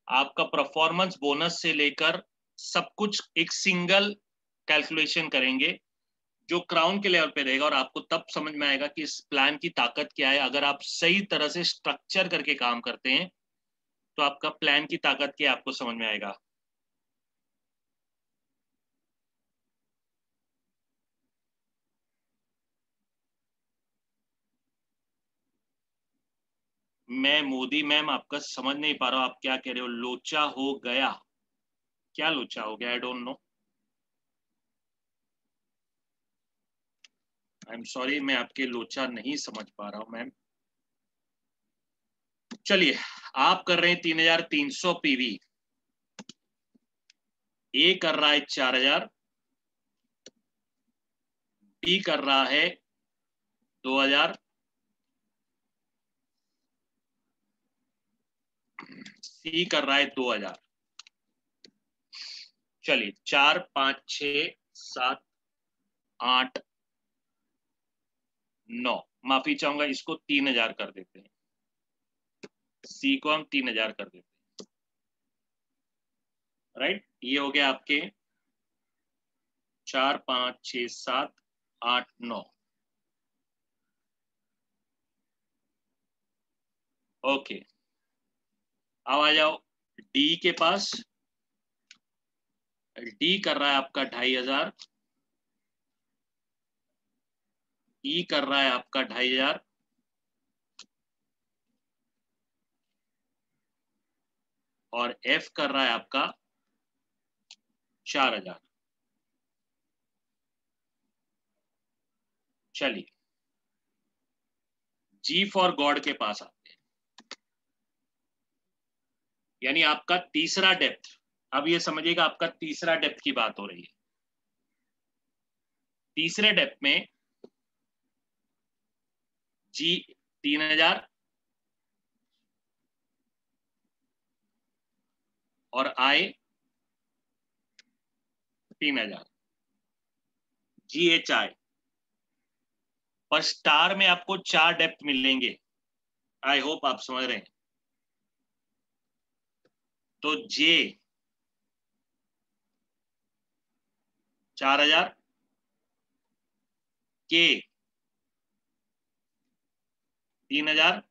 A: आपका परफॉर्मेंस बोनस से लेकर सब कुछ एक सिंगल कैलकुलेशन करेंगे जो क्राउन के लेवल पे रहेगा, और आपको तब समझ में आएगा कि इस प्लान की ताकत क्या है। अगर आप सही तरह से स्ट्रक्चर करके काम करते हैं तो आपका प्लान की ताकत क्या आपको समझ में आएगा। मैं मोदी मैम आपका समझ नहीं पा रहा हूं, आप क्या कह रहे हो? लोचा हो गया? क्या लोचा हो गया? I don't know, I am sorry, मैं आपके लोचा नहीं समझ पा रहा हूं मैम। चलिए आप कर रहे हैं 3300 पीवी, ए कर रहा है 4000, बी कर रहा है 2000, सी कर रहा है 2000। चलिए 4 5 6 7 8 9, माफी चाहूंगा, इसको 3000 कर देते हैं, सी को हम 3000 कर देते हैं। राइट, ये हो गया आपके 4 5 6 7 8 9। ओके, अब आ जाओ डी के पास। डी कर रहा है आपका 2500, ई कर रहा है आपका 2500, और एफ कर रहा है आपका 4000। चलिए जी फॉर गॉड के पास आते हैं, यानी आपका तीसरा डेप्थ। अब ये समझिएगा आपका तीसरा डेप्थ की बात हो रही है। तीसरे डेप्थ में जी 3000 और आई 3000, जी एच आई। पर स्टार में आपको 4 डेप्थ मिलेंगे, आई होप आप समझ रहे हैं। तो जे 4000, के 3000,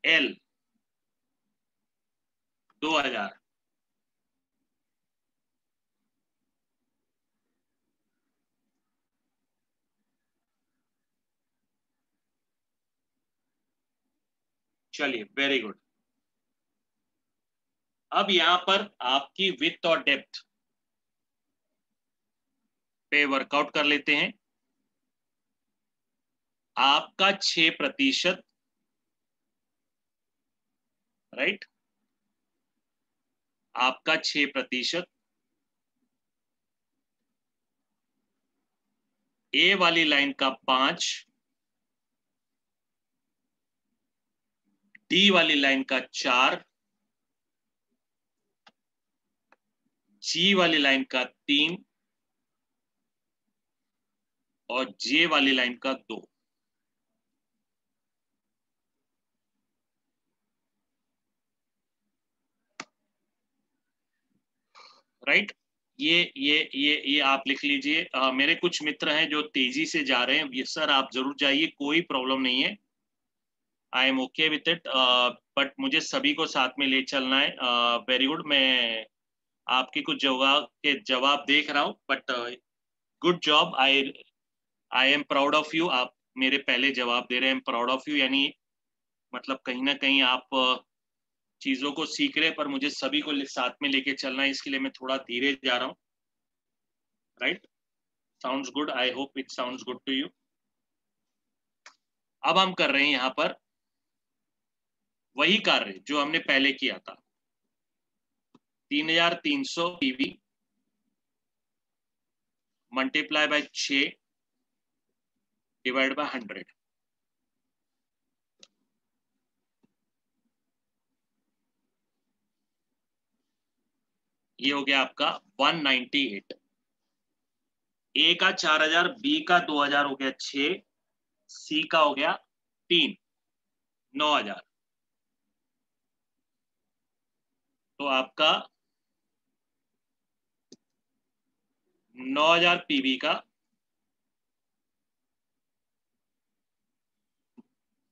A: एल 2000। चलिए वेरी गुड। अब यहां पर आपकी विड्थ और डेप्थ पे वर्कआउट कर लेते हैं। आपका 6%, राइट, आपका 6%, ए वाली लाइन का 5, डी वाली लाइन का 4, जी वाली लाइन का 3 और जे वाली लाइन का 2। राइट, ये आप लिख लीजिए। मेरे कुछ मित्र हैं जो तेजी से जा रहे हैं, ये सर आप जरूर जाइए, कोई प्रॉब्लम नहीं है, I am okay with it, but मुझे सभी को साथ में ले चलना है। वेरी गुड, मैं आपके कुछ जवाब देख रहा हूँ, but good job, I am proud of you. आप मेरे पहले जवाब दे रहे हैं, प्राउड ऑफ यू, यानी मतलब कहीं ना कहीं आप चीजों को सीख रहे हैं, पर मुझे सभी को साथ में लेके चलना है, इसके लिए मैं थोड़ा धीरे जा रहा हूँ। Right, sounds good, I hope it sounds good to you. अब हम कर रहे हैं यहां पर वही कार्य जो हमने पहले किया था, 3300 PV multiply by 6 divide by 100। ये हो गया आपका 198। ए का 4000, बी का 2000 हो गया 6, सी का हो गया 3, 9000। तो आपका 9000 पीवी का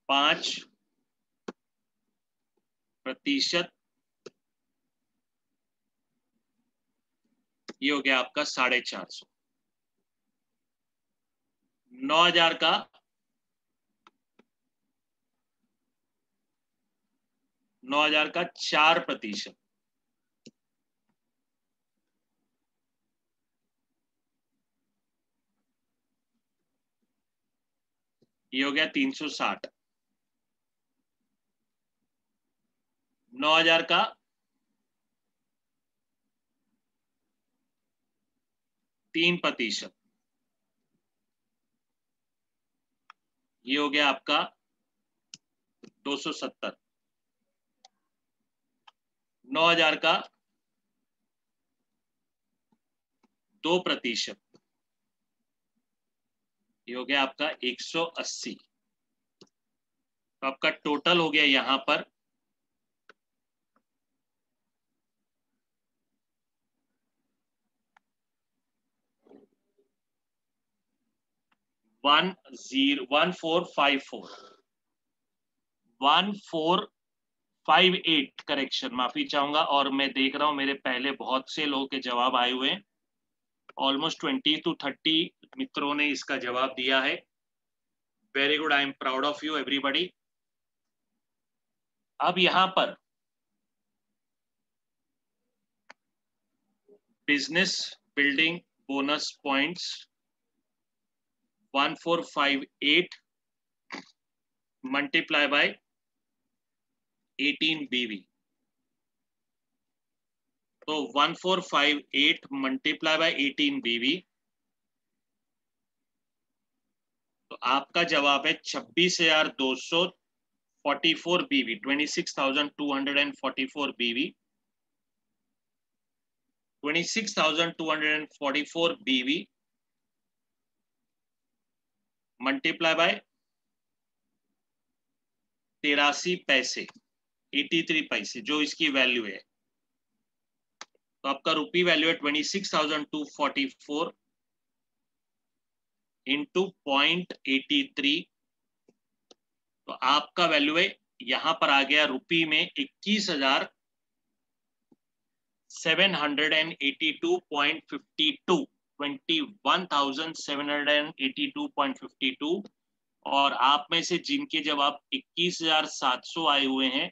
A: 5%, ये हो गया आपका 450। 9000 का 4%, ये हो गया 360। 9000 का 3%, ये हो गया आपका 270। 9000 का 2%, ये हो गया आपका 180। तो आपका टोटल हो गया यहां पर 1458, करेक्शन, माफी चाहूंगा। और मैं देख रहा हूं मेरे पहले बहुत से लोगों के जवाब आए हुए हैं, ऑलमोस्ट 20 to 30 मित्रों ने इसका जवाब दिया है। Very good, I am proud of you everybody. अब यहां पर business building bonus points 1458 multiply by 18 बीवी। तो 1458 मल्टीप्लाई बाय 18 बीवी, तो आपका जवाब है 26,244 बीवी, 26,244 बीवी। 26,244 बीवी मल्टीप्लाई बाय 83 पैसे, 83 पैसे जो इसकी वैल्यू है। तो आपका रुपी वैल्यू है 26,244 इंटू 0.83। तो आपका वैल्यू है यहां पर आ गया रुपी में 21,782.52, 21,782.52। और आप में से जिनके जवाब 21,700 आए हुए हैं,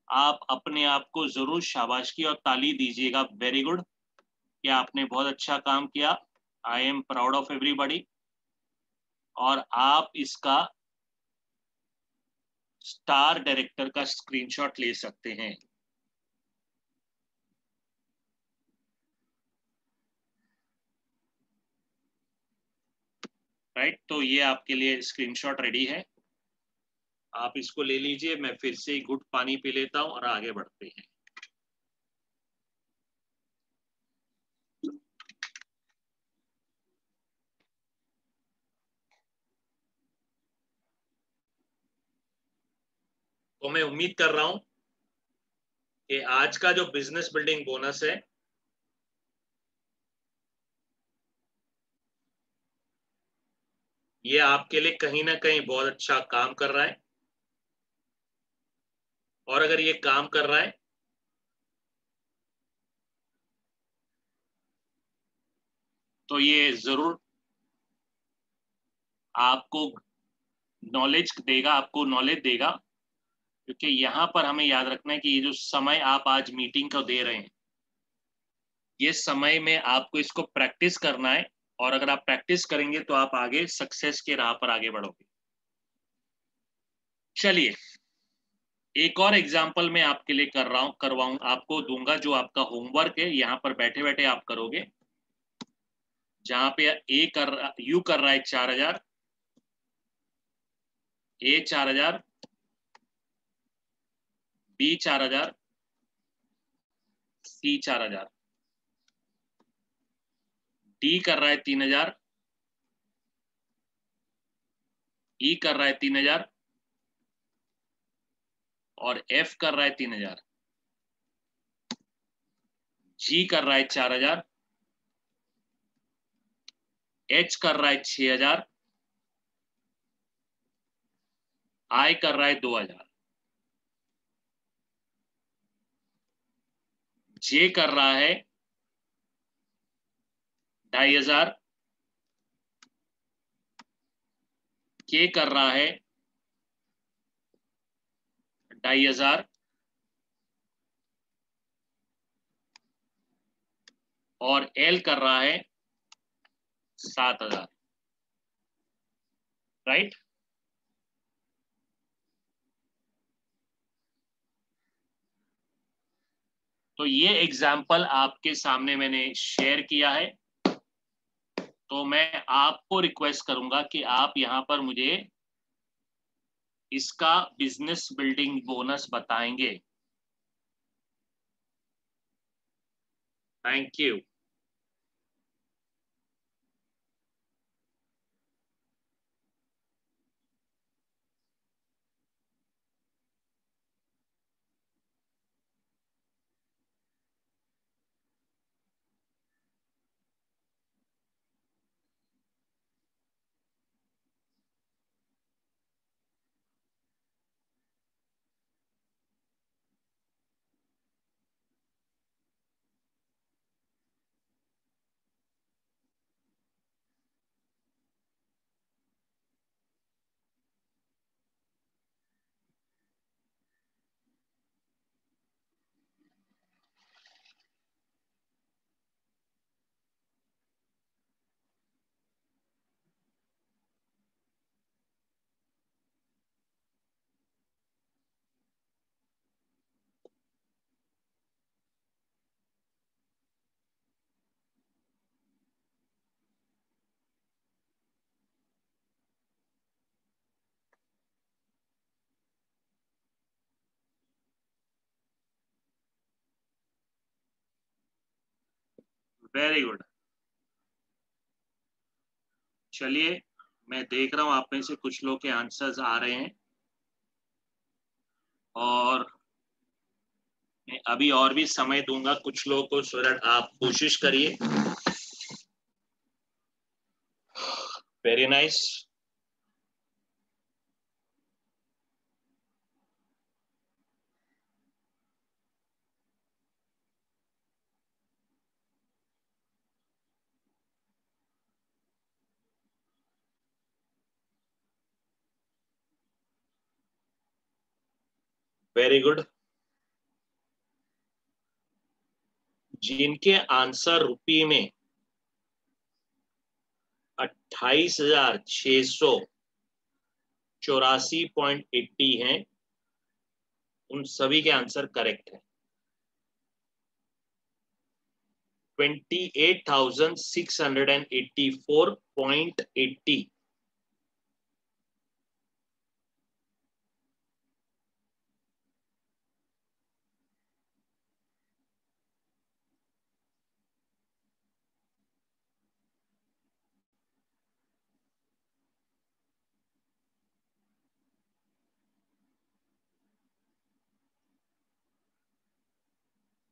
A: आप अपने आप को जरूर शाबाशी और ताली दीजिएगा। वेरी गुड, कि आपने बहुत अच्छा काम किया। I am proud of everybody. और आप इसका स्टार डायरेक्टर का स्क्रीनशॉट ले सकते हैं। राइट, तो ये आपके लिए स्क्रीनशॉट रेडी है, आप इसको ले लीजिए। मैं फिर से घुट पानी पी लेता हूं और आगे बढ़ते हैं। तो मैं उम्मीद कर रहा हूं कि आज का जो बिजनेस बिल्डिंग बोनस है ये आपके लिए कहीं ना कहीं बहुत अच्छा काम कर रहा है। और अगर ये काम कर रहा है तो ये जरूर आपको नॉलेज देगा, आपको नॉलेज देगा। क्योंकि यहाँ पर हमें याद रखना है कि ये जो समय आप आज मीटिंग को दे रहे हैं, ये समय में आपको इसको प्रैक्टिस करना है। और अगर आप प्रैक्टिस करेंगे तो आप आगे सक्सेस के राह पर आगे बढ़ोगे। चलिए, एक और एग्जाम्पल मैं आपके लिए करवाऊं आपको दूंगा, जो आपका होमवर्क है यहाँ पर बैठे बैठे आप करोगे। जहां पे यू कर रहा है 4000, ए 4000, बी 4000, सी 4000, डी कर रहा है 3000, ई कर रहा है 3000 और एफ कर रहा है 3000, जी कर रहा है 4000, एच कर रहा है 6000, आई कर रहा है 2000, जे कर रहा है 2500, के कर रहा है 2500 और एल कर रहा है 7000। राइट, तो ये एग्जाम्पल आपके सामने मैंने शेयर किया है। तो मैं आपको रिक्वेस्ट करूंगा कि आप यहाँ पर मुझे इसका बिजनेस बिल्डिंग बोनस बताएंगे। Thank you. Very good. चलिए, मैं देख रहा हूं आप में से कुछ लोग के आंसर्स आ रहे हैं और मैं अभी और भी समय दूंगा कुछ लोगों को, सो दैट आप कोशिश करिए। Very nice. Very good. जिनके आंसर रुपये में 28,684.80 हैं, उन सभी के आंसर करेक्ट है। 28,684.80।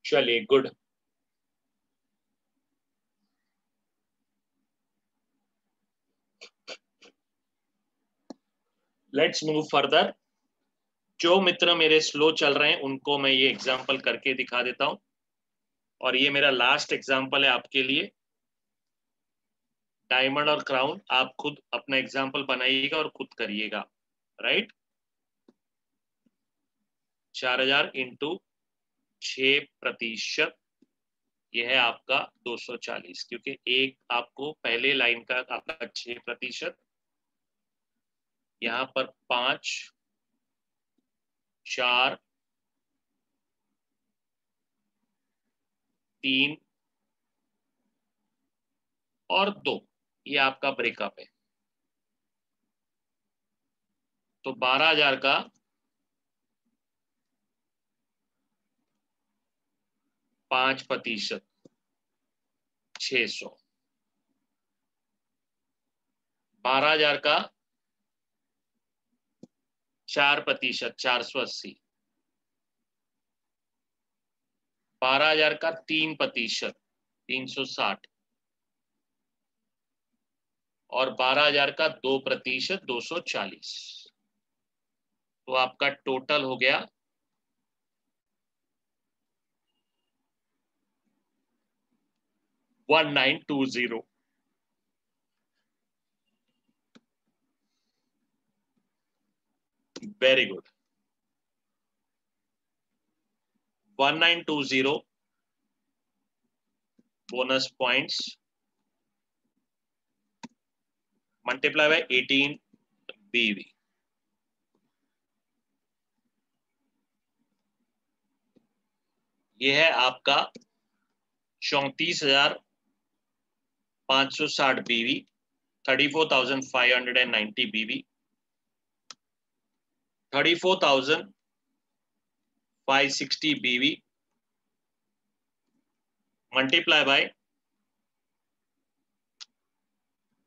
A: चलिए, गुड। Let's move further. जो मित्र मेरे स्लो चल रहे हैं उनको मैं ये एग्जांपल करके दिखा देता हूं, और ये मेरा लास्ट एग्जांपल है आपके लिए। डायमंड और क्राउन आप खुद अपना एग्जांपल बनाइएगा और खुद करिएगा, राइट। 4000 इंटू 6%, यह है आपका 240, क्योंकि एक आपको पहले लाइन का आपका 6%, यहां पर 5, 4, 3 और 2, ये आपका ब्रेकअप है। तो 12,000 का 5%, 600। 12,000 का 4%, 480। 12,000 का 3%, 360। और 12,000 का 2%, 240। तो आपका टोटल हो गया 1920। Very good. 1920 bonus points multiply by 18 BV। यह है आपका 34,560 BV, 34,590 BV, 34,560 BV multiply by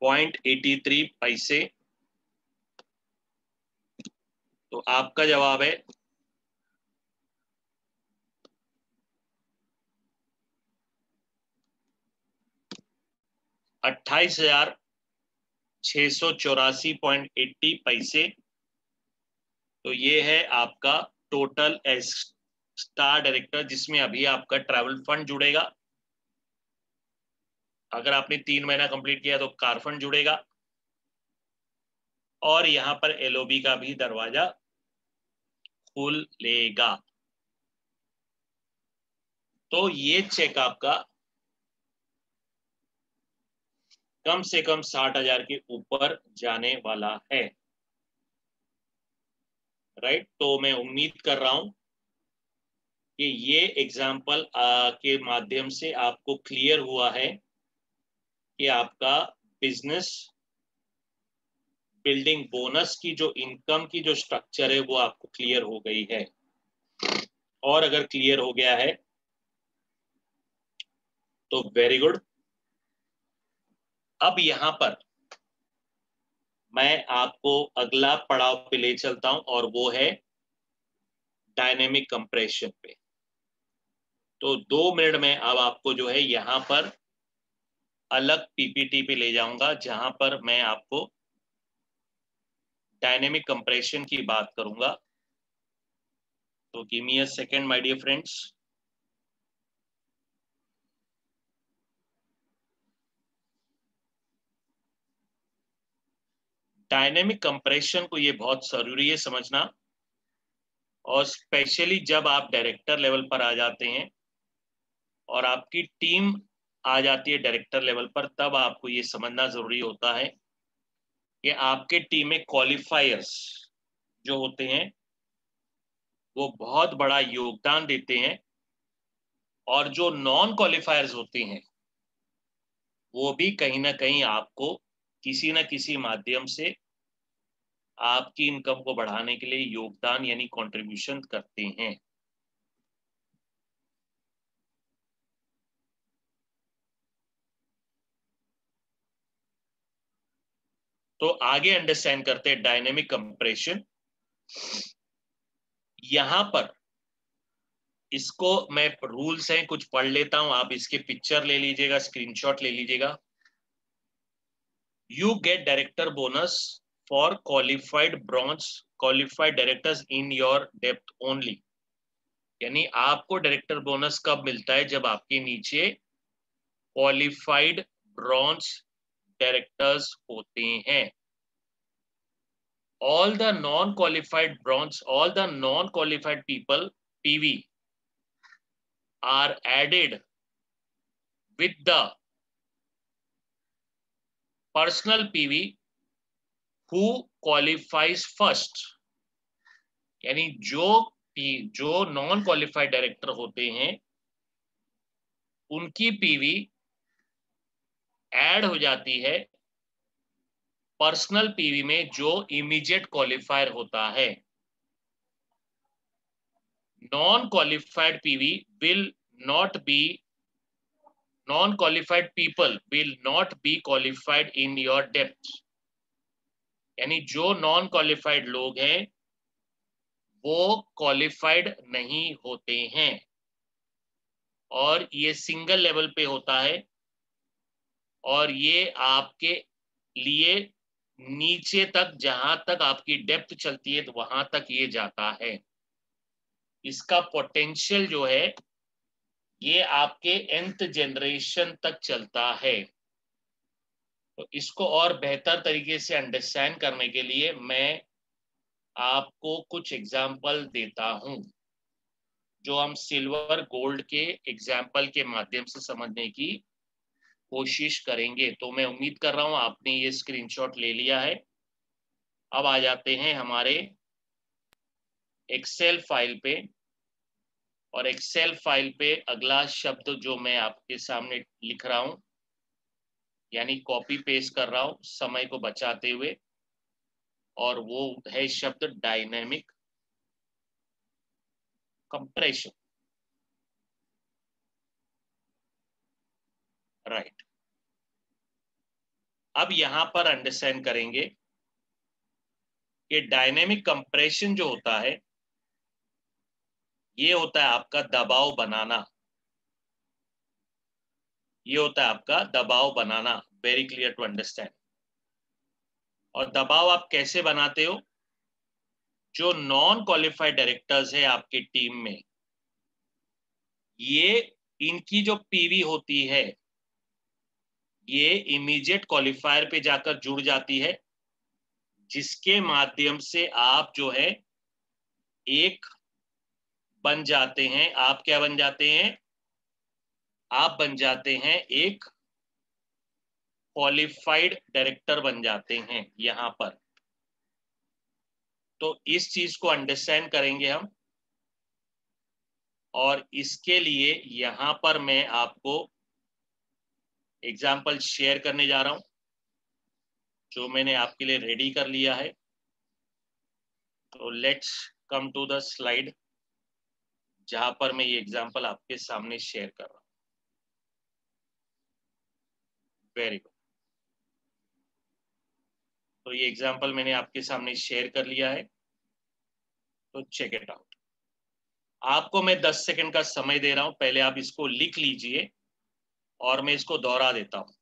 A: 0.83 पैसे। तो आपका जवाब है 28,684.80 पैसे। तो ये है आपका टोटल एस स्टार डायरेक्टर, जिसमें अभी आपका ट्रैवल फंड जुड़ेगा। अगर आपने 3 महीना कंप्लीट किया तो कार फंड जुड़ेगा, और यहां पर LOB का भी दरवाजा खुलेगा। तो ये चेक आपका कम से कम 60,000 के ऊपर जाने वाला है, राइट। तो मैं उम्मीद कर रहा हूं कि ये एग्जाम्पल के माध्यम से आपको क्लियर हुआ है कि आपका बिजनेस बिल्डिंग बोनस की जो इनकम की जो स्ट्रक्चर है वो आपको क्लियर हो गई है। और अगर क्लियर हो गया है तो वेरी गुड। अब यहां पर मैं आपको अगला पड़ाव पे ले चलता हूं, और वो है डायनेमिक कंप्रेशन पे। तो 2 मिनट में अब आपको जो है यहां पर अलग PPT पे ले जाऊंगा, जहां पर मैं आपको डायनेमिक कंप्रेशन की बात करूंगा। तो give me a second my dear friends. Dynamic compression को ये बहुत जरूरी है समझना, और स्पेशली जब आप डायरेक्टर लेवल पर आ जाते हैं और आपकी टीम आ जाती है डायरेक्टर लेवल पर, तब आपको ये समझना जरूरी होता है कि आपके टीम में क्वालिफायर्स जो होते हैं वो बहुत बड़ा योगदान देते हैं, और जो नॉन क्वालिफायर्स होते हैं वो भी कहीं ना कहीं आपको किसी ना किसी माध्यम से आपकी इनकम को बढ़ाने के लिए योगदान यानी कंट्रीब्यूशन करते हैं। तो आगे अंडरस्टैंड करते हैं डायनेमिक कंप्रेशन। यहां पर इसको मैं रूल्स हैं कुछ पढ़ लेता हूं, आप इसके पिक्चर ले लीजिएगा, स्क्रीनशॉट ले लीजिएगा। You get director bonus for qualified directors in your depth only. यानी आपको डायरेक्टर बोनस कब मिलता है? जब आपके नीचे क्वालिफाइड ब्रॉन्ज डायरेक्टर्स होते हैं। all the non-qualified people PV are added with the personal PV who qualifies first। यानी जो नॉन क्वालिफाइड डायरेक्टर होते हैं उनकी पीवी ऐड हो जाती है पर्सनल पीवी में जो इमीडिएट क्वालिफायर होता है। non-qualified people will not be qualified in your depth। यानी जो नॉन क्वालिफाइड लोग हैं वो क्वालिफाइड नहीं होते हैं, और ये सिंगल लेवल पे होता है, और ये आपके लिए नीचे तक, जहां तक आपकी डेप्थ चलती है तो वहां तक ये जाता है। इसका पोटेंशियल जो है ये आपके nth जनरेशन तक चलता है। तो इसको और बेहतर तरीके से अंडरस्टैंड करने के लिए मैं आपको कुछ एग्जाम्पल देता हूं, जो हम सिल्वर गोल्ड के एग्जाम्पल के माध्यम से समझने की कोशिश करेंगे। तो मैं उम्मीद कर रहा हूं आपने ये स्क्रीनशॉट ले लिया है। अब आ जाते हैं हमारे एक्सेल फाइल पे, और एक्सेल फाइल पे अगला शब्द जो मैं आपके सामने लिख रहा हूं, यानी कॉपी पेस्ट कर रहा हूं समय को बचाते हुए, और वो है शब्द डायनेमिक कंप्रेशन। राइट। अब यहां पर अंडरस्टैंड करेंगे कि डायनेमिक कंप्रेशन जो होता है ये होता है आपका दबाव बनाना। ये होता है आपका दबाव बनाना। Very clear to understand. और दबाव आप कैसे बनाते हो? जो नॉन क्वालिफाइड डायरेक्टर्स है आपकी टीम में, ये इनकी जो पीवी होती है ये इमीडिएट क्वालिफायर पे जाकर जुड़ जाती है, जिसके माध्यम से आप जो है एक बन जाते हैं। आप क्या बन जाते हैं? आप बन जाते हैं एक क्वालिफाइड डायरेक्टर बन जाते हैं यहां पर। तो इस चीज को अंडरस्टैंड करेंगे हम, और इसके लिए यहां पर मैं आपको एग्जाम्पल शेयर करने जा रहा हूं जो मैंने आपके लिए रेडी कर लिया है। तो let's come to the slide जहां पर मैं ये एग्जाम्पल आपके सामने शेयर कर रहा हूं। Very good. तो ये एग्जाम्पल मैंने आपके सामने शेयर कर लिया है, तो चेक इट आउट। आपको मैं 10 सेकंड का समय दे रहा हूं, पहले आप इसको लिख लीजिए और मैं इसको दोहरा देता हूं।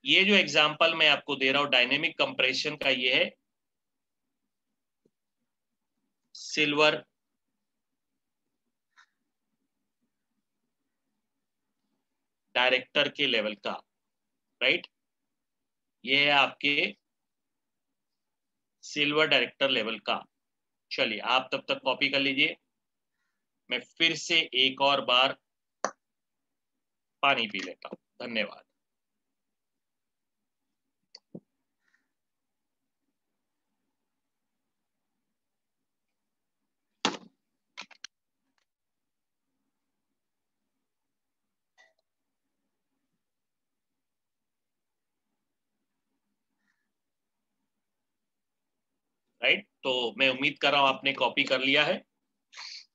A: ये जो एग्जाम्पल मैं आपको दे रहा हूं डायनेमिक कंप्रेशन का, ये है सिल्वर डायरेक्टर के लेवल का। राइट। ये है आपके सिल्वर डायरेक्टर लेवल का। चलिए आप तब तक कॉपी कर लीजिए। मैं फिर से एक और बार पानी पी लेता हूँ। धन्यवाद। राइट, तो मैं उम्मीद कर रहा हूं आपने कॉपी कर लिया है।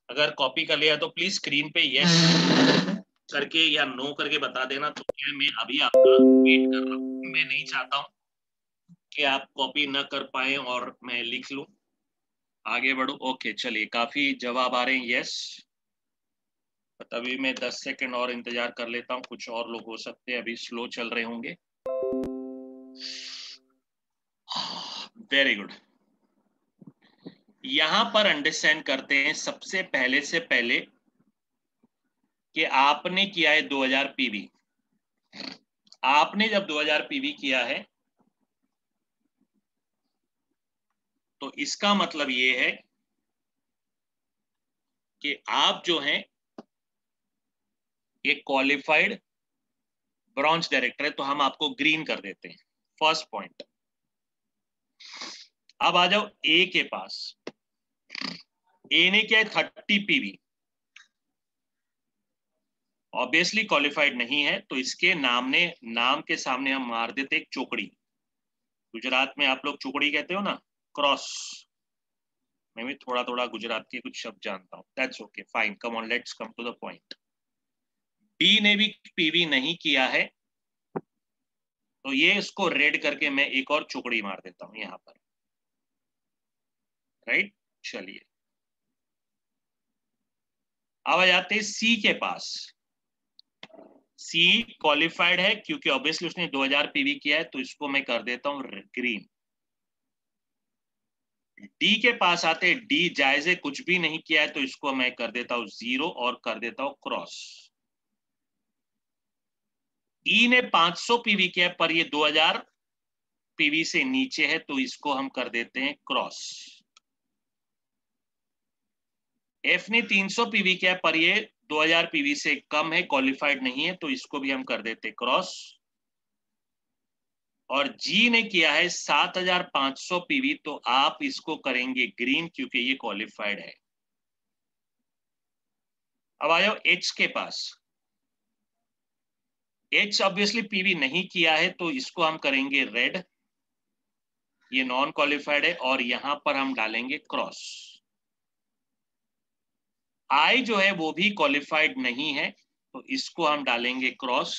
A: अगर कॉपी कर लिया तो प्लीज स्क्रीन पे यस करके या नो करके बता देना, तो क्या मैं अभी आपका वेट कर रहा हूँ। मैं नहीं चाहता हूँ कि आप कॉपी न कर पाए और मैं लिख लूं। आगे बढ़ो। ओके, चलिए, काफी जवाब आ रहे हैं यस। तभी मैं 10 सेकंड और इंतजार कर लेता हूँ, कुछ और लोग हो सकते हैं अभी स्लो चल रहे होंगे। Very good. यहां पर अंडरस्टैंड करते हैं सबसे पहले से पहले कि आपने किया है 2000 पीवी। आपने जब 2000 पीवी किया है तो इसका मतलब ये है कि आप जो हैं एक क्वालिफाइड ब्रांच डायरेक्टर है, तो हम आपको ग्रीन कर देते हैं। First point. अब आ जाओ ए के पास। ए ने क्या है 30 पीवी, ऑब्वियसली क्वालिफाइड नहीं है, तो इसके नाम के सामने हम मार देते एक चोकड़ी। गुजरात में आप लोग चोकड़ी कहते हो ना, क्रॉस। मैं भी थोड़ा थोड़ा गुजरात के कुछ शब्द जानता हूं। That's okay, fine, come on, let's come to the point. B ने भी पीवी नहीं किया है, तो ये इसको रेड करके मैं एक और चोकड़ी मार देता हूं यहां पर। राइट, चलिए अब आ जाते हैं सी के पास। सी क्वालिफाइड है क्योंकि ऑब्वियसली उसने 2000 पीवी किया है, तो इसको मैं कर देता हूं ग्रीन। डी के पास आते, डी जायजे कुछ भी नहीं किया है, तो इसको मैं कर देता हूं 0 और कर देता हूं क्रॉस। ई ने 500 पीवी किया पर ये 2000 पीवी से नीचे है, तो इसको हम कर देते हैं क्रॉस। एफ ने 300 पीवी किया पर ये 2000 पीवी से कम है, क्वालिफाइड नहीं है, तो इसको भी हम कर देते क्रॉस। और जी ने किया है 7500 पीवी, तो आप इसको करेंगे ग्रीन क्योंकि ये क्वालिफाइड है। अब आ जाओ एच के पास। एच ऑब्वियसली पीवी नहीं किया है, तो इसको हम करेंगे रेड, ये नॉन क्वालिफाइड है, और यहां पर हम डालेंगे क्रॉस। आई जो है वो भी क्वालिफाइड नहीं है, तो इसको हम डालेंगे क्रॉस।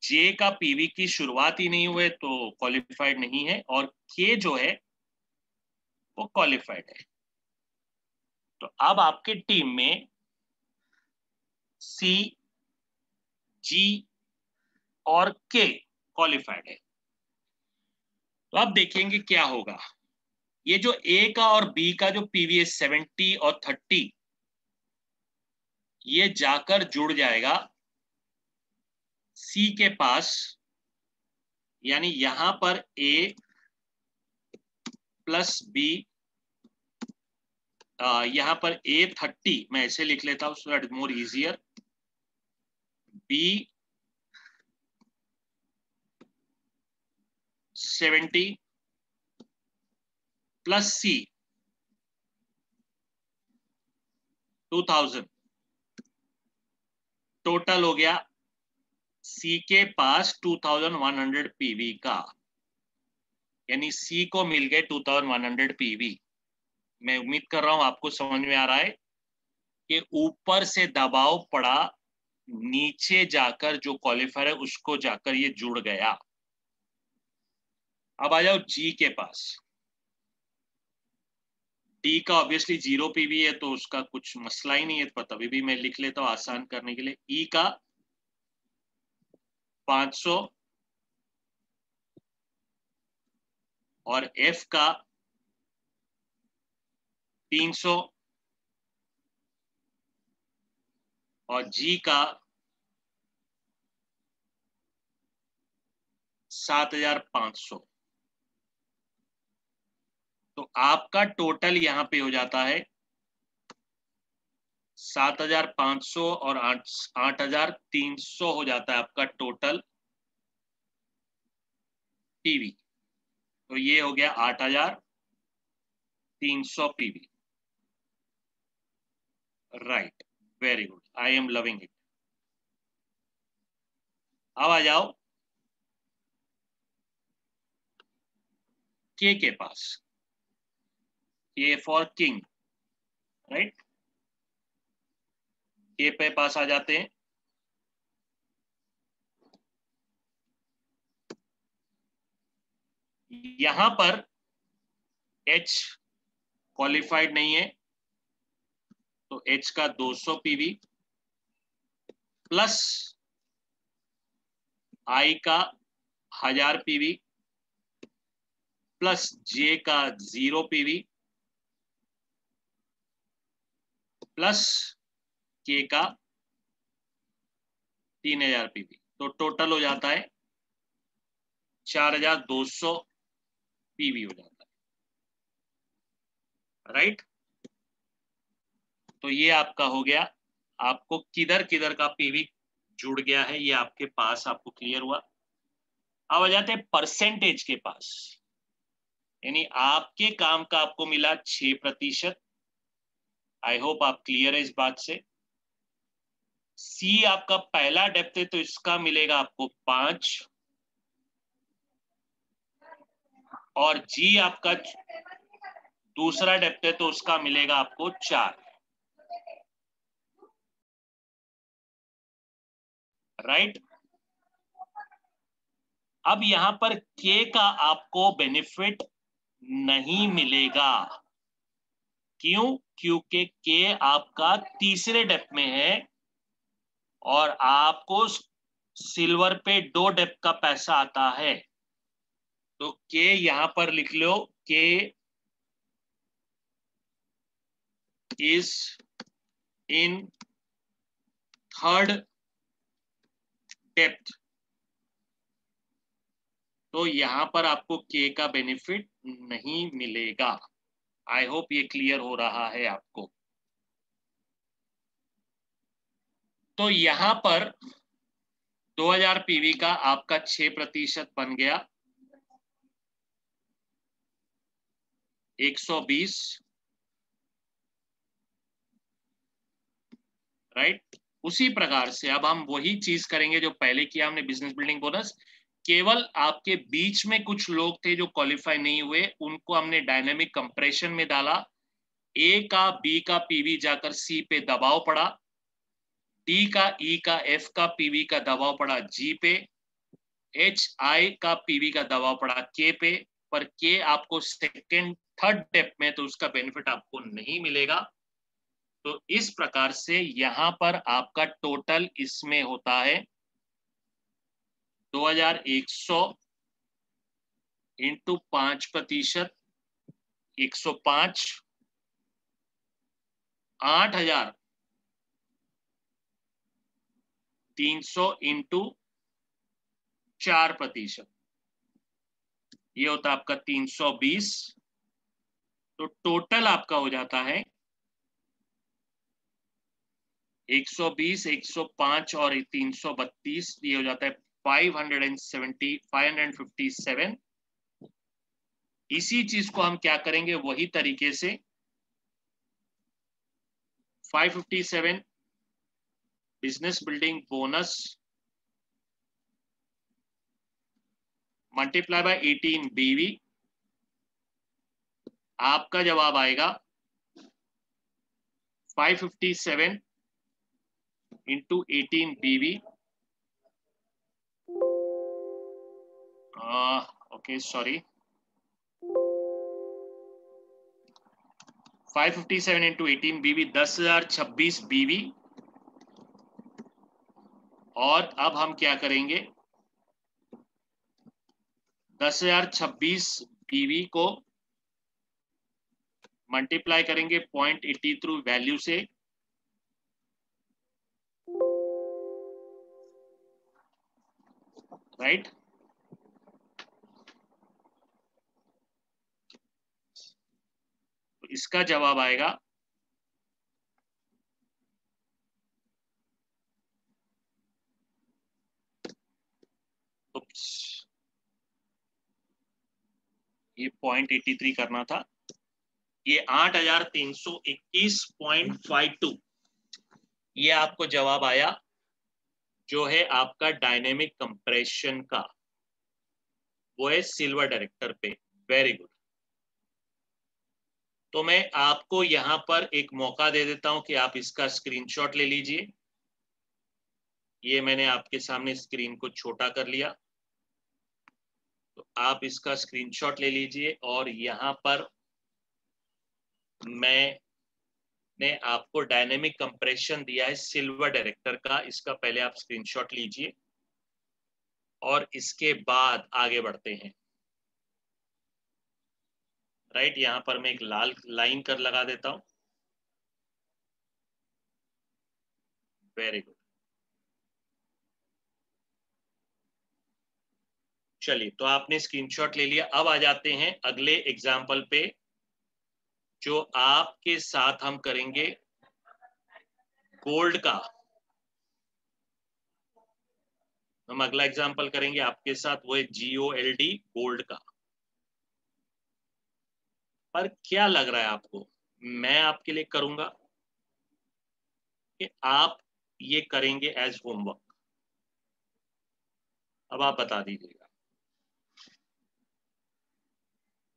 A: जे का पीवी की शुरुआत ही नहीं हुए तो क्वालिफाइड नहीं है, और के जो है वो क्वालिफाइड है। तो अब आपके टीम में सी, जी और के क्वालिफाइड है। तो अब देखेंगे क्या होगा। ये जो ए का और बी का जो पीवी है 70 और 30, ये जाकर जुड़ जाएगा सी के पास, यानी यहां पर ए प्लस बी, यहां पर A30 मैं ऐसे लिख लेता हूं so that more easier, B 70 plus C 2000, total हो गया सी के पास 2100 पीवी का, यानी सी को मिल गए 2100 पीवी। मैं उम्मीद कर रहा हूं आपको समझ में आ रहा है कि ऊपर से दबाव पड़ा, नीचे जाकर जो क्वालिफायर है उसको जाकर ये जुड़ गया। अब आ जाओ जी के पास। डी का ऑब्वियसली 0 पीवी है, तो उसका कुछ मसला ही नहीं है, पर तभी भी मैं लिख लेता हूं आसान करने के लिए। ई का 500 और एफ का 300 और जी का 7500। तो आपका टोटल यहां पे हो जाता है 7,500 और 8,300 हो जाता है आपका टोटल पीवी। तो ये हो गया 8,300 PV. Right, very good, I am loving it. अब आ जाओ के पास, के फॉर किंग, राइट। के पे पास आ जाते हैं। यहां पर एच क्वालिफाइड नहीं है, तो एच का 200 पीवी प्लस आई का 1000 पीवी प्लस जे का 0 पीवी प्लस के का 3000 पीवी, तो टोटल हो जाता है 4200 पीवी हो जाता है, राइट। तो ये आपका हो गया, आपको किधर किधर का पीवी जुड़ गया है ये आपके पास, आपको क्लियर हुआ। अब आ जाते हैं परसेंटेज के पास, यानी आपके काम का आपको मिला 6%। आई होप आप क्लियर है इस बात से। सी आपका पहला डेप्थ है तो इसका मिलेगा आपको 5, और जी आपका दूसरा डेप्थ है तो उसका मिलेगा आपको 4, राइट। अब यहां पर के का आपको बेनिफिट नहीं मिलेगा, क्यों? क्योंकि के आपका तीसरे डेप्थ में है और आपको सिल्वर पे 2 डेप्थ का पैसा आता है, तो के यहां पर लिख लो, के इज इन थर्ड डेप्थ। तो यहां पर आपको के का बेनिफिट नहीं मिलेगा। आई होप ये क्लियर हो रहा है आपको। तो यहां पर 2000 पीवी का आपका 6% बन गया 120, राइट। उसी प्रकार से अब हम वही चीज करेंगे जो पहले किया हमने, बिजनेस बिल्डिंग बोनस। केवल आपके बीच में कुछ लोग थे जो क्वालिफाई नहीं हुए, उनको हमने डायनेमिक कंप्रेशन में डाला। ए का बी का पीवी जाकर सी पे दबाव पड़ा, डी का ई का एफ का पीवी का दबाव पड़ा जी पे, एच आई का पीवी का दबाव पड़ा के पे, पर के आपको सेकेंड थर्ड डेप्थ में, तो उसका बेनिफिट आपको नहीं मिलेगा। तो इस प्रकार से यहां पर आपका टोटल इसमें होता है 2100 इंटू 5%, 105, 8300 इंटू 4%, ये होता है आपका 320। तो टोटल आपका हो जाता है 120, 105 और 332, ये हो जाता है 557। इसी चीज को हम क्या करेंगे, वही तरीके से 557 business building bonus multiply by 18 बीवी, आपका जवाब आएगा 557 इंटू 18 बीवी। ओके सॉरी, 557 इंटू 18 बीवी 10,026 बीवी। और अब हम क्या करेंगे, 10,026 बीवी को मल्टीप्लाई करेंगे 0.83 वैल्यू से, राइट। तो इसका जवाब आएगा ये 0.83 करना था, ये 8321.52 ये आपको जवाब आया, जो है आपका डायनेमिक कंप्रेशन का, वो है सिल्वर डायरेक्टर पे। Very good. तो मैं आपको यहां पर एक मौका दे देता हूं कि आप इसका स्क्रीनशॉट ले लीजिए। ये मैंने आपके सामने स्क्रीन को छोटा कर लिया, तो आप इसका स्क्रीनशॉट ले लीजिए और यहां पर मैंने आपको डायनेमिक कंप्रेशन दिया है सिल्वर डायरेक्टर का, इसका पहले आप स्क्रीनशॉट लीजिए और इसके बाद आगे बढ़ते हैं। राइट, यहां पर मैं एक लाल लाइन कर लगा देता हूं। Very good. चलिए, तो आपने स्क्रीनशॉट ले लिया। अब आ जाते हैं अगले एग्जाम्पल पे, जो आपके साथ हम करेंगे गोल्ड का। हम अगला एग्जाम्पल करेंगे आपके साथ, वो है GOLD, गोल्ड का। पर क्या लग रहा है आपको, मैं आपके लिए करूंगा कि आप ये करेंगे एज होमवर्क? अब आप बता दीजिएगा।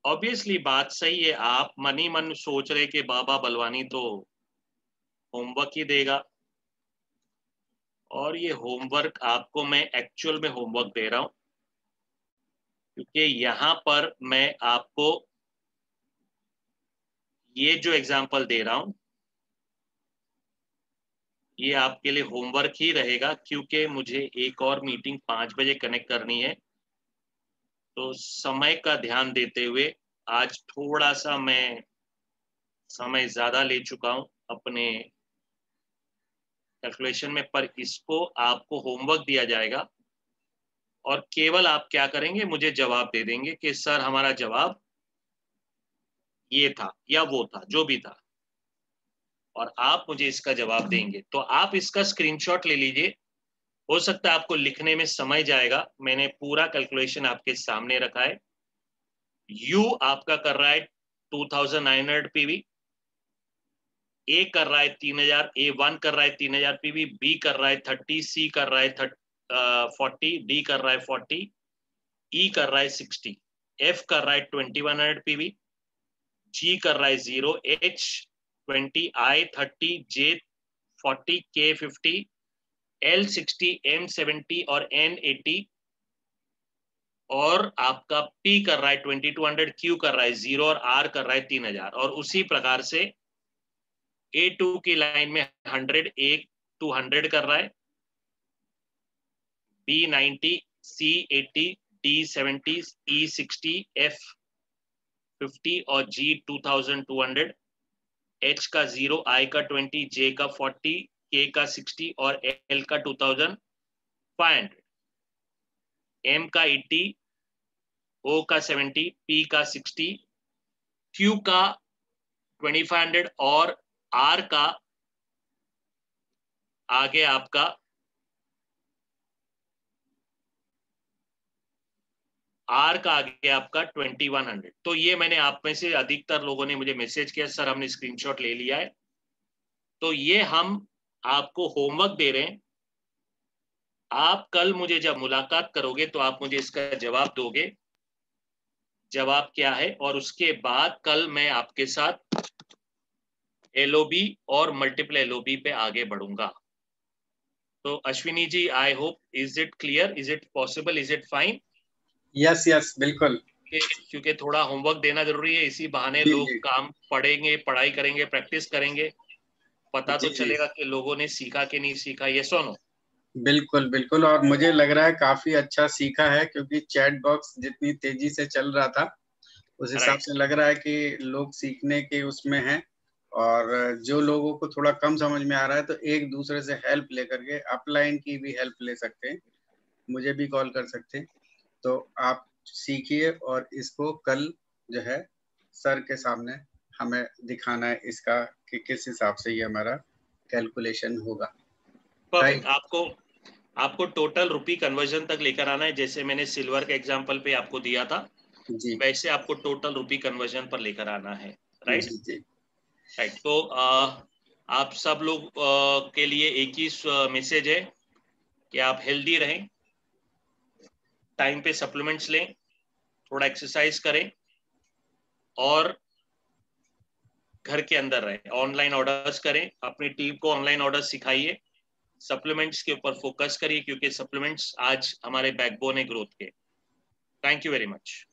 A: ऑब्वियसली बात सही है, आप मन ही मन सोच रहे कि बाबा बलवानी तो होमवर्क ही देगा, और ये होमवर्क आपको मैं एक्चुअल में होमवर्क दे रहा हूं, क्योंकि यहां पर मैं आपको ये जो एग्जाम्पल दे रहा हूं, ये आपके लिए होमवर्क ही रहेगा, क्योंकि मुझे एक और मीटिंग 5 बजे कनेक्ट करनी है। तो समय का ध्यान देते हुए आज थोड़ा सा मैं समय ज्यादा ले चुका हूं अपने कैलकुलेशन में, पर इसको आपको होमवर्क दिया जाएगा और केवल आप क्या करेंगे, मुझे जवाब दे देंगे कि सर हमारा जवाब ये था या वो था, जो भी था, और आप मुझे इसका जवाब देंगे। तो आप इसका स्क्रीनशॉट ले लीजिए। हो सकता है आपको लिखने में समय जाएगा, मैंने पूरा कैलकुलेशन आपके सामने रखा है। यू आपका कर रहा है 2900 पीवी, ए कर रहा है 3000, A1 कर रहा है 3000 पीवी, बी कर रहा है 30, सी कर रहा है 40, डी कर रहा है 40, ई कर रहा है 60, एफ कर रहा है 2100 पीवी, जी कर रहा है 0, एच 20, आई 30, जे 40, के 50, एल 60, एम 70 और एन 80, और आपका पी कर रहा है 2200, क्यू कर रहा है 0 और आर कर रहा है 3000। और उसी प्रकार से A2 की लाइन में 100, A2 100 कर रहा है, B 90, C 80, D 70, E 60, F 50 और G 2200, H का 0, I का 20, J का 40, K का 60 और L का 2500, M का 80, O का 70, P का 60, Q का 2500 और R का आगे आपका R का आगे आपका 2100। तो ये मैंने आप में से अधिकतर लोगों ने मुझे मैसेज किया, सर हमने स्क्रीनशॉट ले लिया है। तो ये हम आपको होमवर्क दे रहे हैं। आप कल मुझे जब मुलाकात करोगे तो आप मुझे इसका जवाब दोगे, जवाब क्या है, और उसके बाद कल मैं आपके साथ LOB और मल्टीपल LOB पे आगे बढ़ूंगा। तो Ashwini ji, I hope, is it clear, is it possible, is it fine?
B: Yes yes, बिल्कुल।
A: क्योंकि थोड़ा होमवर्क देना जरूरी है, इसी बहाने
B: जी
A: लोग
B: जी
A: काम पढ़ेंगे, पढ़ाई करेंगे, प्रैक्टिस करेंगे, पता तो
B: जी जी,
A: चलेगा कि लोगों ने सीखा कि नहीं सीखा। ये सुनो,
B: बिल्कुल बिल्कुल। और मुझे लग रहा है काफी अच्छा सीखा है, क्योंकि चैट बॉक्स जितनी तेजी से चल रहा था, उस हिसाब
A: राइट,
B: से लग रहा है कि लोग सीखने के उसमें हैं। और जो लोगों को थोड़ा कम समझ में आ रहा है, तो एक दूसरे से हेल्प लेकर के अपलाइन की भी हेल्प ले सकते हैं, मुझे भी कॉल कर सकते हैं। तो आप सीखिए और इसको कल जो है सर के सामने हमें दिखाना है इसका, कि किस हिसाब से ये हमारा कैलकुलेशन होगा।
A: परफेक्ट।
B: राइट।
A: आपको टोटल रुपी कन्वर्जन तक लेकर आना है, जैसे मैंने सिल्वर के एग्जांपल पे आपको दिया था।
B: जी
A: वैसे आपको टोटल रुपी कन्वर्जन पर लेकर आना है, राइट?
B: जी जी
A: राइट। तो आप सब लोग के लिए एक ही मैसेज है कि आप हेल्दी रहें, टाइम पे सप्लीमेंट्स लें, थोड़ा एक्सरसाइज करें और घर के अंदर रहें, ऑनलाइन ऑर्डर्स करें, अपनी टीम को ऑनलाइन ऑर्डर्स सिखाइए, सप्लीमेंट्स के ऊपर फोकस करिए क्योंकि सप्लीमेंट्स आज हमारे बैकबोन है ग्रोथ के। Thank you very much.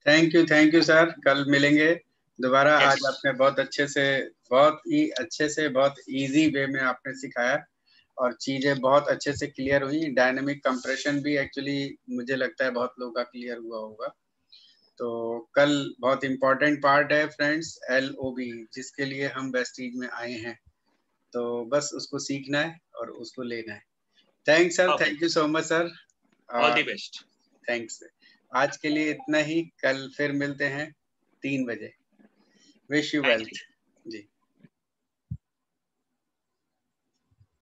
B: Thank you sir, कल मिलेंगे दोबारा।
A: Yes.
B: आज आपने बहुत अच्छे से, बहुत ही अच्छे से, बहुत इजी वे में आपने सिखाया और चीजें बहुत अच्छे से क्लियर हुई। डायनेमिक कंप्रेशन भी एक्चुअली मुझे लगता है बहुत लोगों का क्लियर हुआ होगा। तो कल बहुत इंपॉर्टेंट पार्ट है फ्रेंड्स, LOB, जिसके लिए हम वेस्टीज में आए हैं। तो बस उसको सीखना है और उसको लेना है। Thanks sir, thank you so much sir,
A: all the best.
B: Thanks. आज के लिए इतना ही, कल फिर मिलते हैं 3 बजे। Wish you well ji.